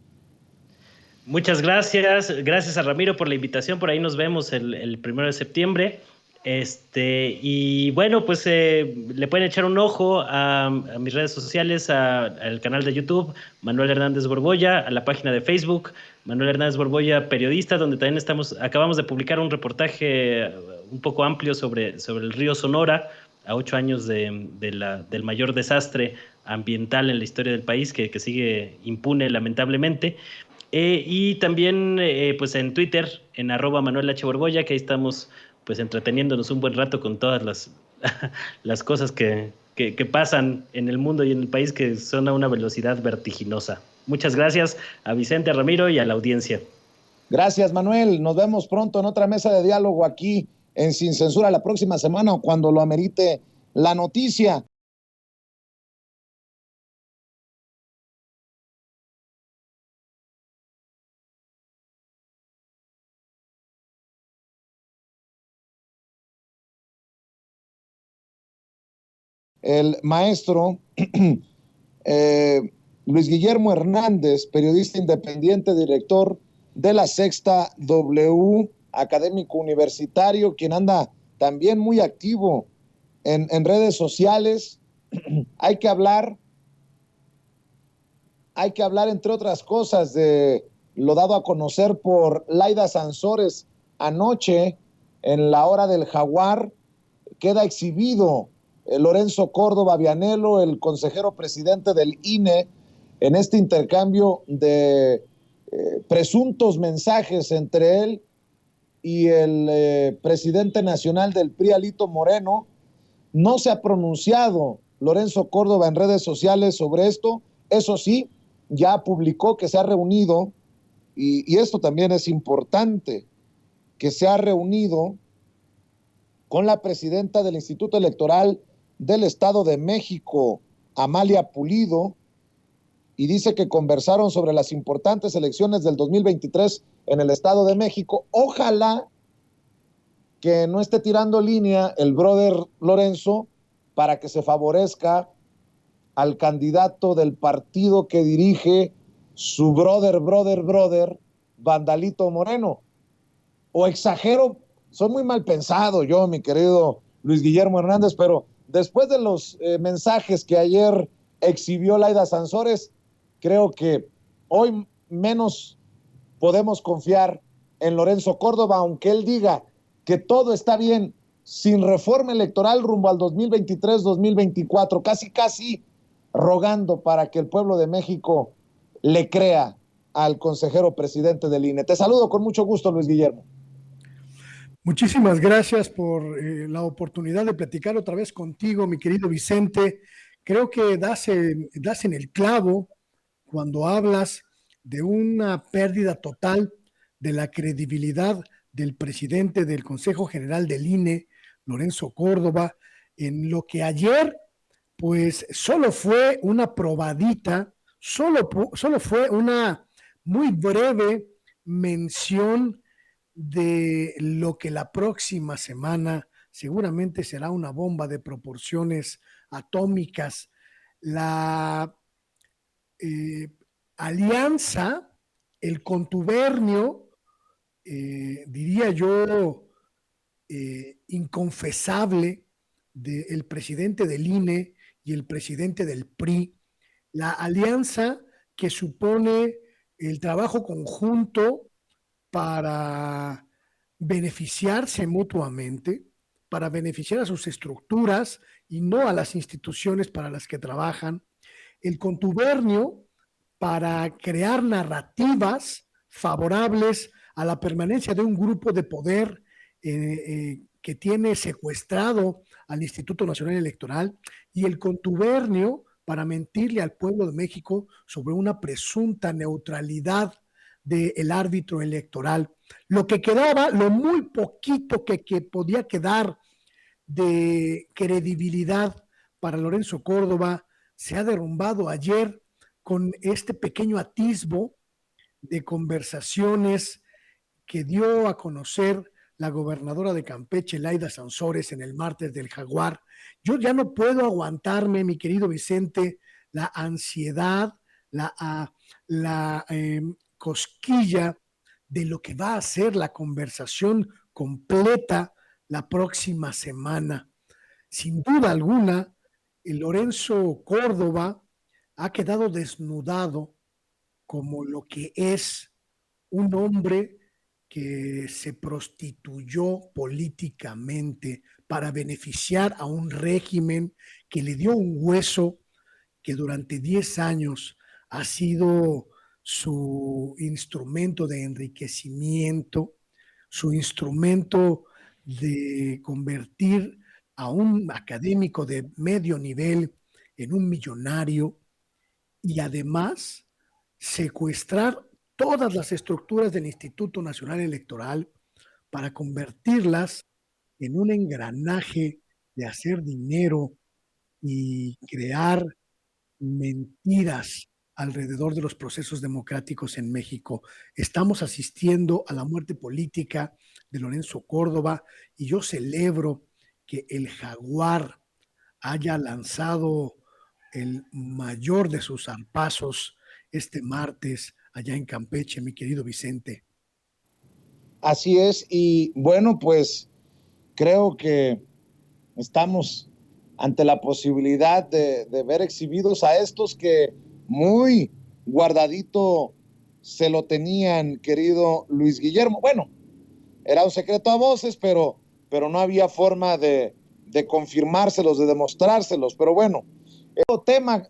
Muchas gracias, gracias a Ramiro por la invitación, por ahí nos vemos el 1 de septiembre. Y bueno, pues le pueden echar un ojo a mis redes sociales, al canal de YouTube, Manuel Hernández Borboya, a la página de Facebook, Manuel Hernández Borboya Periodista, donde también acabamos de publicar un reportaje un poco amplio sobre el río Sonora, a 8 años del mayor desastre ambiental en la historia del país, que sigue impune lamentablemente. Y también pues en Twitter, en @ManuelH Borboya, que ahí estamos pues entreteniéndonos un buen rato con todas las cosas que pasan en el mundo y en el país, que son a una velocidad vertiginosa. Muchas gracias a Vicente, a Ramiro y a la audiencia. Gracias, Manuel. Nos vemos pronto en otra mesa de diálogo aquí en Sin Censura la próxima semana, o cuando lo amerite la noticia. El maestro Luis Guillermo Hernández, periodista independiente, director de La Sexta W, académico universitario, quien anda también muy activo en redes sociales. Hay que hablar, entre otras cosas, de lo dado a conocer por Laida Sansores anoche en la hora del jaguar. Queda exhibido Lorenzo Córdoba Vianello, el consejero presidente del INE, en este intercambio de presuntos mensajes entre él y el presidente nacional del PRI, Alito Moreno. No se ha pronunciado Lorenzo Córdoba en redes sociales sobre esto. Eso sí, ya publicó que se ha reunido, y esto también es importante, que se ha reunido con la presidenta del Instituto Electoral del Estado de México, Amalia Pulido, y dice que conversaron sobre las importantes elecciones del 2023 en el Estado de México. Ojalá que no esté tirando línea el brother Lorenzo para que se favorezca al candidato del partido que dirige su brother, Vandalito Moreno. O exagero, soy muy mal pensado yo, mi querido Luis Guillermo Hernández, pero después de los mensajes que ayer exhibió Laida Sansores, creo que hoy menos podemos confiar en Lorenzo Córdoba, aunque él diga que todo está bien sin reforma electoral rumbo al 2023-2024, casi rogando para que el pueblo de México le crea al consejero presidente del INE. Te saludo con mucho gusto, Luis Guillermo. Muchísimas gracias por la oportunidad de platicar otra vez contigo, mi querido Vicente. Creo que das en el clavo cuando hablas de una pérdida total de la credibilidad del presidente del Consejo General del INE, Lorenzo Córdoba, en lo que ayer, pues, solo fue una probadita, solo fue una muy breve mención de lo que la próxima semana seguramente será una bomba de proporciones atómicas. La alianza, el contubernio, diría yo, inconfesable del presidente del INE y el presidente del PRI, la alianza que supone el trabajo conjunto para beneficiarse mutuamente, para beneficiar a sus estructuras y no a las instituciones para las que trabajan, el contubernio para crear narrativas favorables a la permanencia de un grupo de poder que tiene secuestrado al Instituto Nacional Electoral, y el contubernio para mentirle al pueblo de México sobre una presunta neutralidad del árbitro electoral. Lo que quedaba, lo muy poquito que podía quedar de credibilidad para Lorenzo Córdoba, se ha derrumbado ayer con este pequeño atisbo de conversaciones que dio a conocer la gobernadora de Campeche, Laida Sansores, en el martes del Jaguar. Yo ya no puedo aguantarme, mi querido Vicente, la ansiedad, la cosquilla de lo que va a ser la conversación completa la próxima semana. Sin duda alguna, el Lorenzo Córdoba ha quedado desnudado como lo que es un hombre que se prostituyó políticamente para beneficiar a un régimen que le dio un hueso que durante 10 años ha sido su instrumento de enriquecimiento, su instrumento de convertir a un académico de medio nivel en un millonario, y además secuestrar todas las estructuras del Instituto Nacional Electoral para convertirlas en un engranaje de hacer dinero y crear mentiras alrededor de los procesos democráticos en México. Estamos asistiendo a la muerte política de Lorenzo Córdoba, y yo celebro que el Jaguar haya lanzado el mayor de sus zarpazos este martes allá en Campeche, mi querido Vicente. Así es, y bueno, pues creo que estamos ante la posibilidad de ver exhibidos a estos que muy guardadito se lo tenían, querido Luis Guillermo. Bueno, era un secreto a voces, pero no había forma de confirmárselos, de demostrárselos. Pero bueno, el tema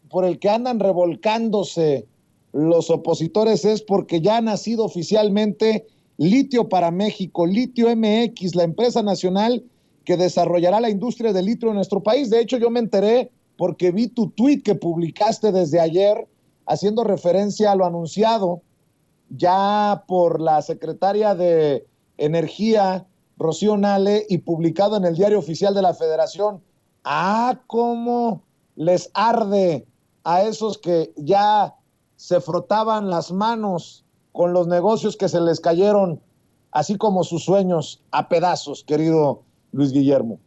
por el que andan revolcándose los opositores es porque ya ha nacido oficialmente Litio para México, Litio MX, la empresa nacional que desarrollará la industria del litio en nuestro país. De hecho, yo me enteré porque vi tu tuit que publicaste desde ayer haciendo referencia a lo anunciado ya por la secretaria de Energía, Rocío Nale, y publicado en el Diario Oficial de la Federación. ¡Ah, cómo les arde a esos que ya se frotaban las manos con los negocios que se les cayeron, así como sus sueños, a pedazos, querido Luis Guillermo?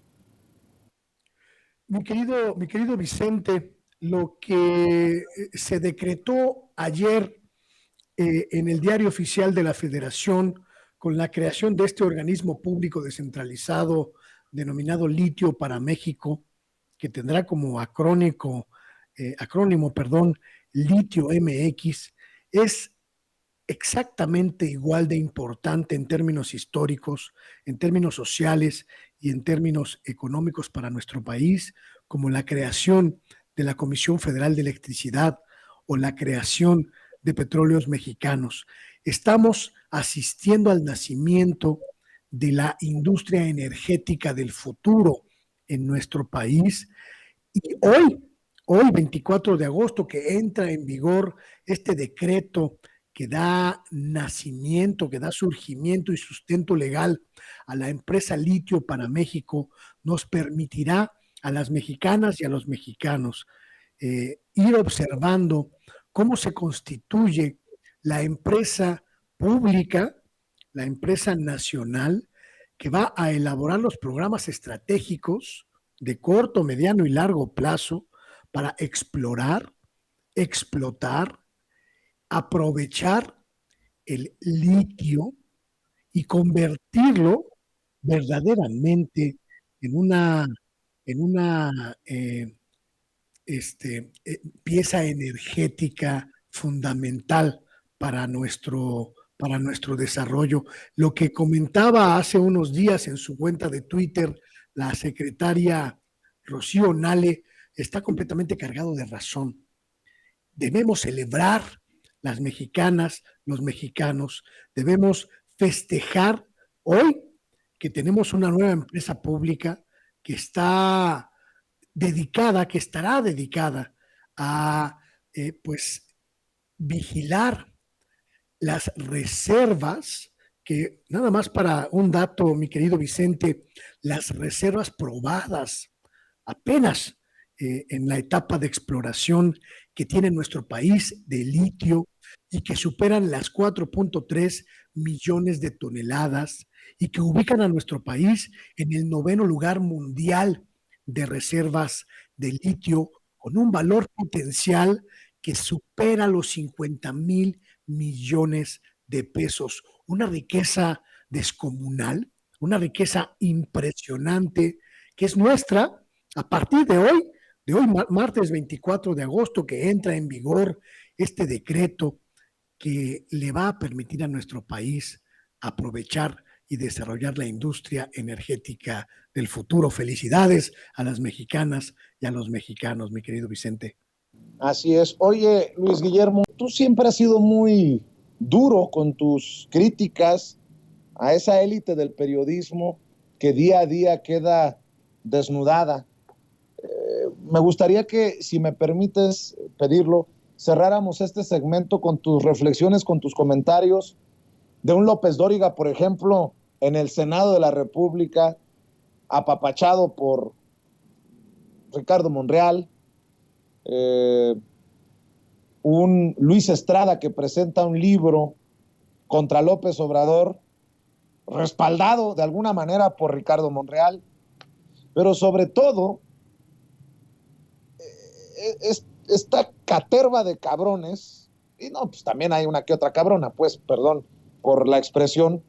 Mi querido Vicente, lo que se decretó ayer en el Diario Oficial de la Federación con la creación de este organismo público descentralizado denominado Litio para México, que tendrá como acrónimo, Litio MX, es exactamente igual de importante en términos históricos, en términos sociales y en términos económicos para nuestro país, como la creación de la Comisión Federal de Electricidad o la creación de Petróleos Mexicanos. Estamos asistiendo al nacimiento de la industria energética del futuro en nuestro país. Y hoy 24 de agosto, que entra en vigor este decreto que da nacimiento, que da surgimiento y sustento legal a la empresa Litio para México, nos permitirá a las mexicanas y a los mexicanos ir observando cómo se constituye la empresa pública, la empresa nacional, que va a elaborar los programas estratégicos de corto, mediano y largo plazo para explorar, explotar, aprovechar el litio y convertirlo verdaderamente en una pieza energética fundamental para nuestro desarrollo. Lo que comentaba hace unos días en su cuenta de Twitter la secretaria Rocío Nale está completamente cargado de razón. Debemos celebrar las mexicanas, los mexicanos, debemos festejar hoy que tenemos una nueva empresa pública que está dedicada, que estará dedicada a pues vigilar las reservas, que nada más para un dato, mi querido Vicente, las reservas probadas apenas en la etapa de exploración que tiene nuestro país de litio y que superan las 4.3 millones de toneladas y que ubican a nuestro país en el 9º lugar mundial de reservas de litio con un valor potencial que supera los 50,000 millones de pesos. Una riqueza descomunal, una riqueza impresionante que es nuestra a partir de hoy, martes 24 de agosto, que entra en vigor este decreto que le va a permitir a nuestro país aprovechar y desarrollar la industria energética del futuro. Felicidades a las mexicanas y a los mexicanos, mi querido Vicente. Así es. Oye, Luis Guillermo, tú siempre has sido muy duro con tus críticas a esa élite del periodismo que día a día queda desnudada. Me gustaría que, si me permites pedirlo, cerráramos este segmento con tus reflexiones, con tus comentarios de un López Dóriga, por ejemplo, en el Senado de la República, apapachado por Ricardo Monreal, un Luis Estrada que presenta un libro contra López Obrador, respaldado de alguna manera por Ricardo Monreal, pero sobre todo esta caterva de cabrones, y no, pues también hay una que otra cabrona, pues, perdón por la expresión,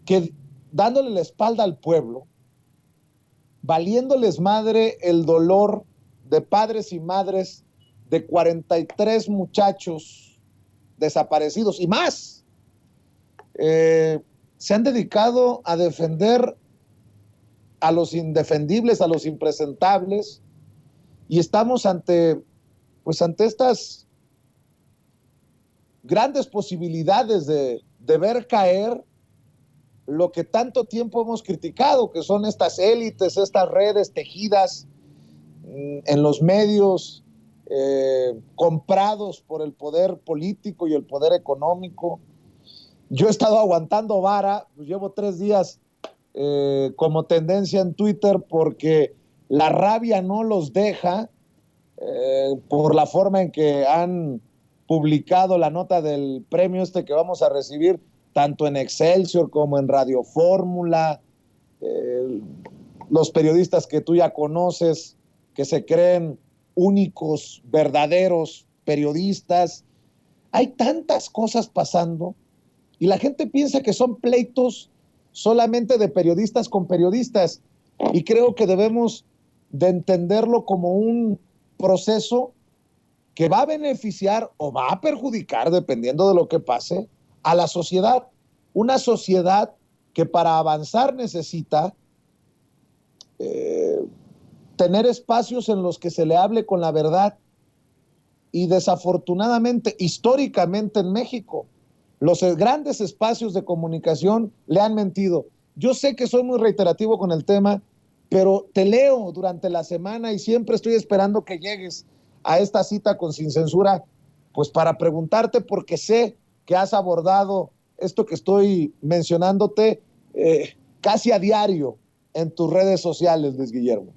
que dándole la espalda al pueblo, valiéndoles madre el dolor de padres y madres de 43 muchachos desaparecidos y más, se han dedicado a defender a los indefendibles, a los impresentables, y estamos ante estas grandes posibilidades de ver caer lo que tanto tiempo hemos criticado, que son estas élites, estas redes tejidas en los medios, comprados por el poder político y el poder económico. Yo he estado aguantando vara, pues llevo 3 días como tendencia en Twitter porque la rabia no los deja. por la forma en que han publicado la nota del premio que vamos a recibir, tanto en Excelsior como en Radio Fórmula, los periodistas que tú ya conoces, que se creen únicos, verdaderos periodistas. Hay tantas cosas pasando y la gente piensa que son pleitos solamente de periodistas con periodistas, y creo que debemos de entenderlo como un proceso que va a beneficiar o va a perjudicar, dependiendo de lo que pase, a la sociedad. Una sociedad que para avanzar necesita tener espacios en los que se le hable con la verdad. Y desafortunadamente, históricamente en México, los grandes espacios de comunicación le han mentido. Yo sé que soy muy reiterativo con el tema, pero te leo durante la semana y siempre estoy esperando que llegues a esta cita con Sin Censura, pues para preguntarte, porque sé que has abordado esto que estoy mencionándote casi a diario en tus redes sociales, Luis Guillermo.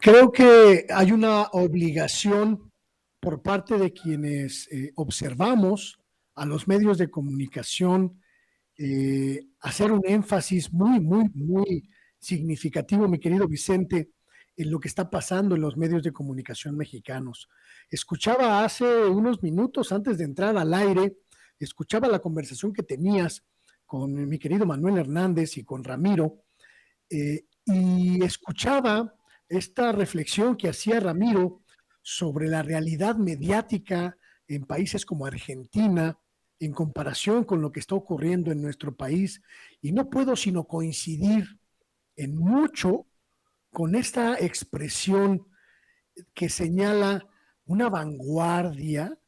Creo que hay una obligación por parte de quienes observamos a los medios de comunicación, hacer un énfasis muy significativo, mi querido Vicente, en lo que está pasando en los medios de comunicación mexicanos. Escuchaba hace unos minutos antes de entrar al aire, escuchaba la conversación que tenías con mi querido Manuel Hernández y con Ramiro, y escuchaba esta reflexión que hacía Ramiro sobre la realidad mediática en países como Argentina, en comparación con lo que está ocurriendo en nuestro país, y no puedo sino coincidir en mucho con esta expresión que señala una vanguardia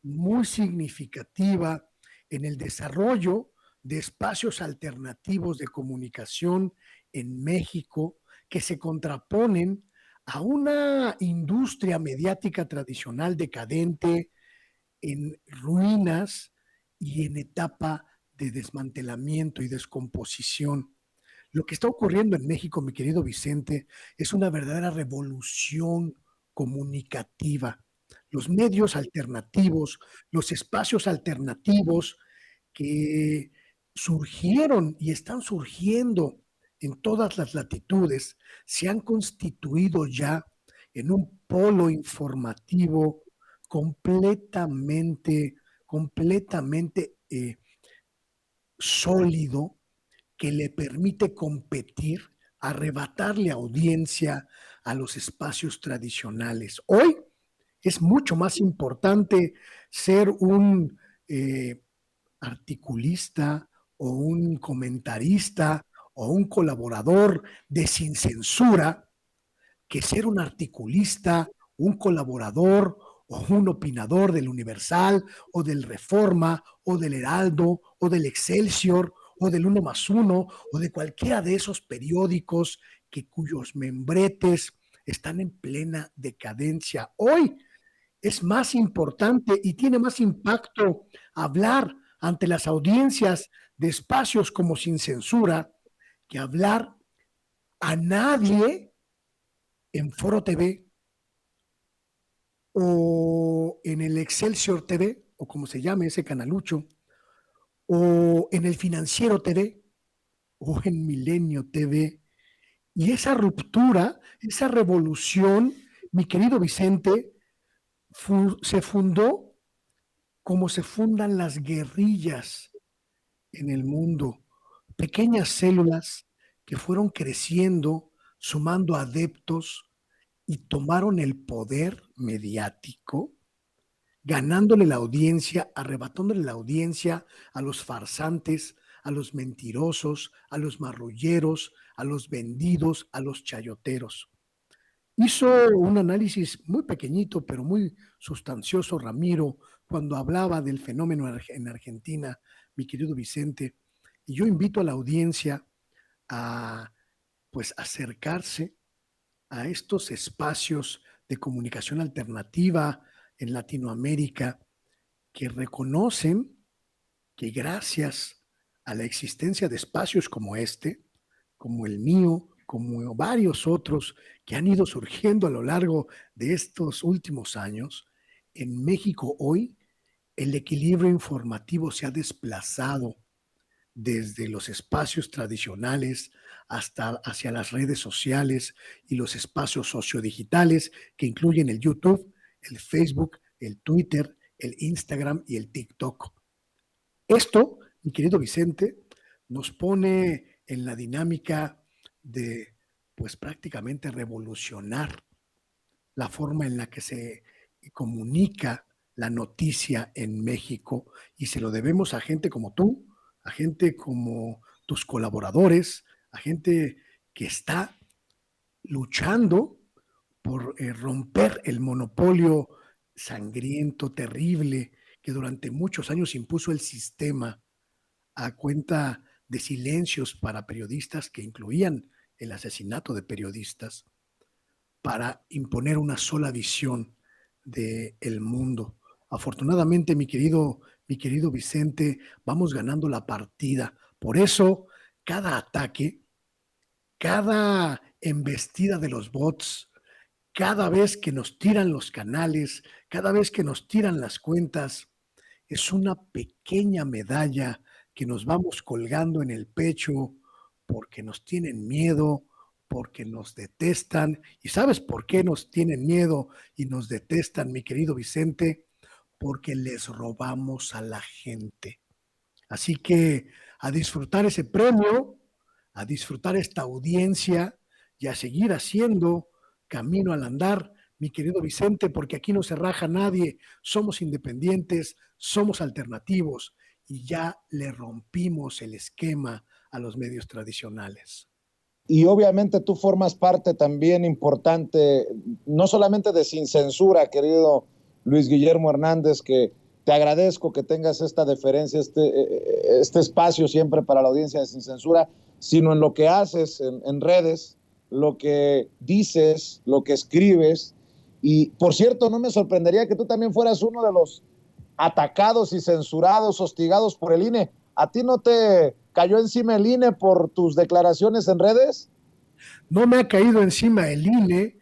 muy significativa en el desarrollo de espacios alternativos de comunicación en México que se contraponen a una industria mediática tradicional decadente, en ruinas y en etapa de desmantelamiento y descomposición. Lo que está ocurriendo en México, mi querido Vicente, es una verdadera revolución comunicativa. Los medios alternativos, los espacios alternativos que surgieron y están surgiendo en todas las latitudes, se han constituido ya en un polo informativo completamente sólido, que le permite competir, arrebatarle audiencia a los espacios tradicionales. Hoy es mucho más importante ser un articulista o un comentarista o un colaborador de Sin Censura que ser un articulista, un colaborador o un opinador del Universal o del Reforma o del Heraldo o del Excelsior o del 1+1 o de cualquiera de esos periódicos cuyos membretes están en plena decadencia. Hoy es más importante y tiene más impacto hablar ante las audiencias de espacios como Sin Censura que hablar a nadie en Foro TV o en el Excelsior TV, o como se llame ese canalucho, o en el Financiero TV, o en Milenio TV. Y esa ruptura, esa revolución, mi querido Vicente, se fundó como se fundan las guerrillas en el mundo. Pequeñas células que fueron creciendo, sumando adeptos y tomaron el poder mediático, ganándole la audiencia, arrebatándole la audiencia a los farsantes, a los mentirosos, a los marrulleros, a los vendidos, a los chayoteros. Hizo un análisis muy pequeñito, pero muy sustancioso, Ramiro, cuando hablaba del fenómeno en Argentina, mi querido Vicente. Y yo invito a la audiencia a, pues, acercarse a estos espacios de comunicación alternativa en Latinoamérica que reconocen que gracias a la existencia de espacios como este, como el mío, como varios otros que han ido surgiendo a lo largo de estos últimos años, en México hoy el equilibrio informativo se ha desplazado desde los espacios tradicionales hasta hacia las redes sociales y los espacios sociodigitales que incluyen el YouTube, el Facebook, el Twitter, el Instagram y el TikTok. Esto, mi querido Vicente, nos pone en la dinámica de, pues prácticamente revolucionar la forma en la que se comunica la noticia en México, y se lo debemos a gente como tú, a gente como tus colaboradores, a gente que está luchando por romper el monopolio sangriento, terrible, que durante muchos años impuso el sistema a cuenta de silencios para periodistas que incluían el asesinato de periodistas, para imponer una sola visión del mundo. Afortunadamente, mi querido Vicente, vamos ganando la partida. Por eso, cada ataque, cada embestida de los bots, cada vez que nos tiran los canales, cada vez que nos tiran las cuentas, es una pequeña medalla que nos vamos colgando en el pecho porque nos tienen miedo, porque nos detestan. ¿Y sabes por qué nos tienen miedo y nos detestan, mi querido Vicente? Porque les robamos a la gente. Así que a disfrutar ese premio, a disfrutar esta audiencia y a seguir haciendo camino al andar, mi querido Vicente, porque aquí no se raja nadie, somos independientes, somos alternativos y ya le rompimos el esquema a los medios tradicionales. Y obviamente tú formas parte también importante, no solamente de Sin Censura, querido Luis Guillermo Hernández, que te agradezco que tengas esta deferencia, este espacio siempre para la audiencia de Sin Censura, sino en lo que haces en redes, lo que dices, lo que escribes. Y por cierto, no me sorprendería que tú también fueras uno de los atacados y censurados, hostigados por el INE. ¿A ti no te cayó encima el INE por tus declaraciones en redes? No me ha caído encima el INE,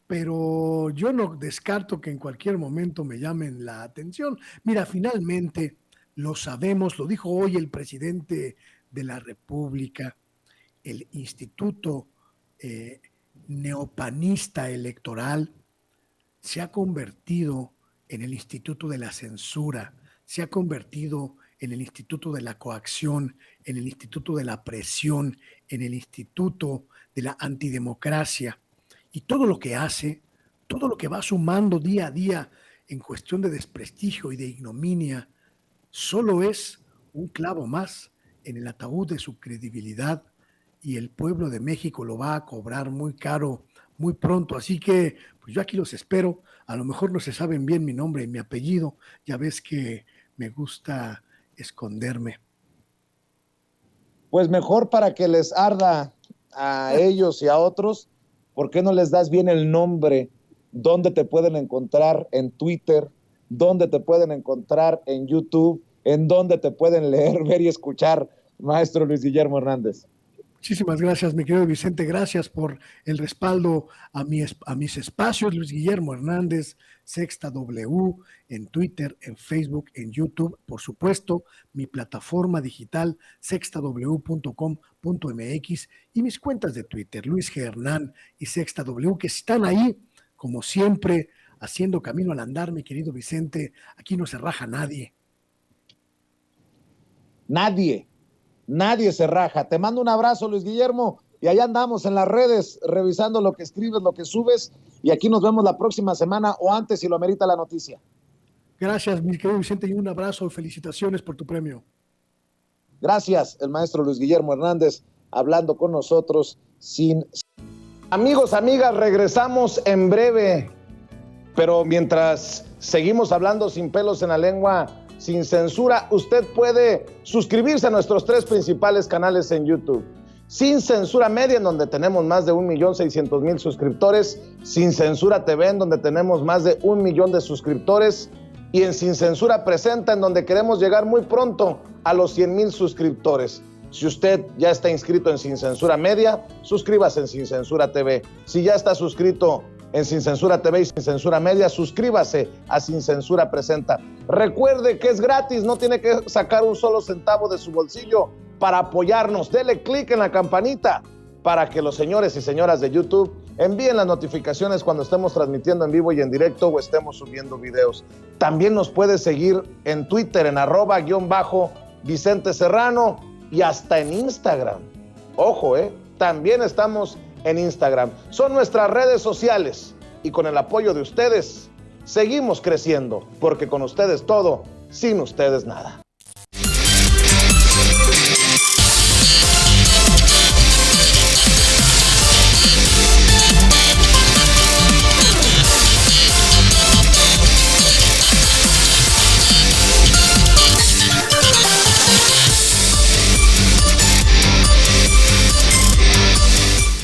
pero yo no descarto que en cualquier momento me llamen la atención. Mira, finalmente lo sabemos, lo dijo hoy el presidente de la República, el Instituto Neopanista Electoral se ha convertido en el Instituto de la Censura, se ha convertido en el Instituto de la Coacción, en el Instituto de la Presión, en el Instituto de la Antidemocracia. Y todo lo que hace, todo lo que va sumando día a día en cuestión de desprestigio y de ignominia, solo es un clavo más en el ataúd de su credibilidad, y el pueblo de México lo va a cobrar muy caro muy pronto. Así que pues yo aquí los espero. A lo mejor no se saben bien mi nombre y mi apellido, ya ves que me gusta esconderme. Pues mejor, para que les arda a ellos y a otros, ¿por qué no les das bien el nombre? ¿Dónde te pueden encontrar en Twitter? ¿Dónde te pueden encontrar en YouTube? ¿En dónde te pueden leer, ver y escuchar, maestro Luis Guillermo Hernández? Muchísimas gracias, mi querido Vicente. Gracias por el respaldo a mis espacios. Luis Guillermo Hernández, Sexta W, en Twitter, en Facebook, en YouTube. Por supuesto, mi plataforma digital, sextaw.com.mx, y mis cuentas de Twitter, Luis G. Hernán y Sexta W, que están ahí, como siempre, haciendo camino al andar, mi querido Vicente. Aquí no se raja nadie. Nadie se raja. Te mando un abrazo, Luis Guillermo, y allá andamos en las redes revisando lo que escribes, lo que subes, y aquí nos vemos la próxima semana o antes si lo amerita la noticia. Gracias, mi querido Vicente, y un abrazo y felicitaciones por tu premio. Gracias, el maestro Luis Guillermo Hernández, hablando con nosotros sin... Amigos, amigas, regresamos en breve, pero mientras seguimos hablando sin pelos en la lengua, Sin Censura, usted puede suscribirse a nuestros 3 principales canales en YouTube. Sin Censura Media, en donde tenemos más de 1,600,000 suscriptores. Sin Censura TV, en donde tenemos más de 1 millón de suscriptores. Y en Sin Censura Presenta, en donde queremos llegar muy pronto a los 100,000 suscriptores. Si usted ya está inscrito en Sin Censura Media, suscríbase en Sin Censura TV. Si ya está suscrito en Sin Censura TV y Sin Censura Media, suscríbase a Sin Censura Presenta. Recuerde que es gratis, no tiene que sacar un solo centavo de su bolsillo para apoyarnos. Dele clic en la campanita para que los señores y señoras de YouTube envíen las notificaciones cuando estemos transmitiendo en vivo y en directo o estemos subiendo videos. También nos puede seguir en Twitter en @Vicente Serrano y hasta en Instagram. Ojo, también estamos en Instagram. Son nuestras redes sociales y con el apoyo de ustedes seguimos creciendo, porque con ustedes todo, sin ustedes nada.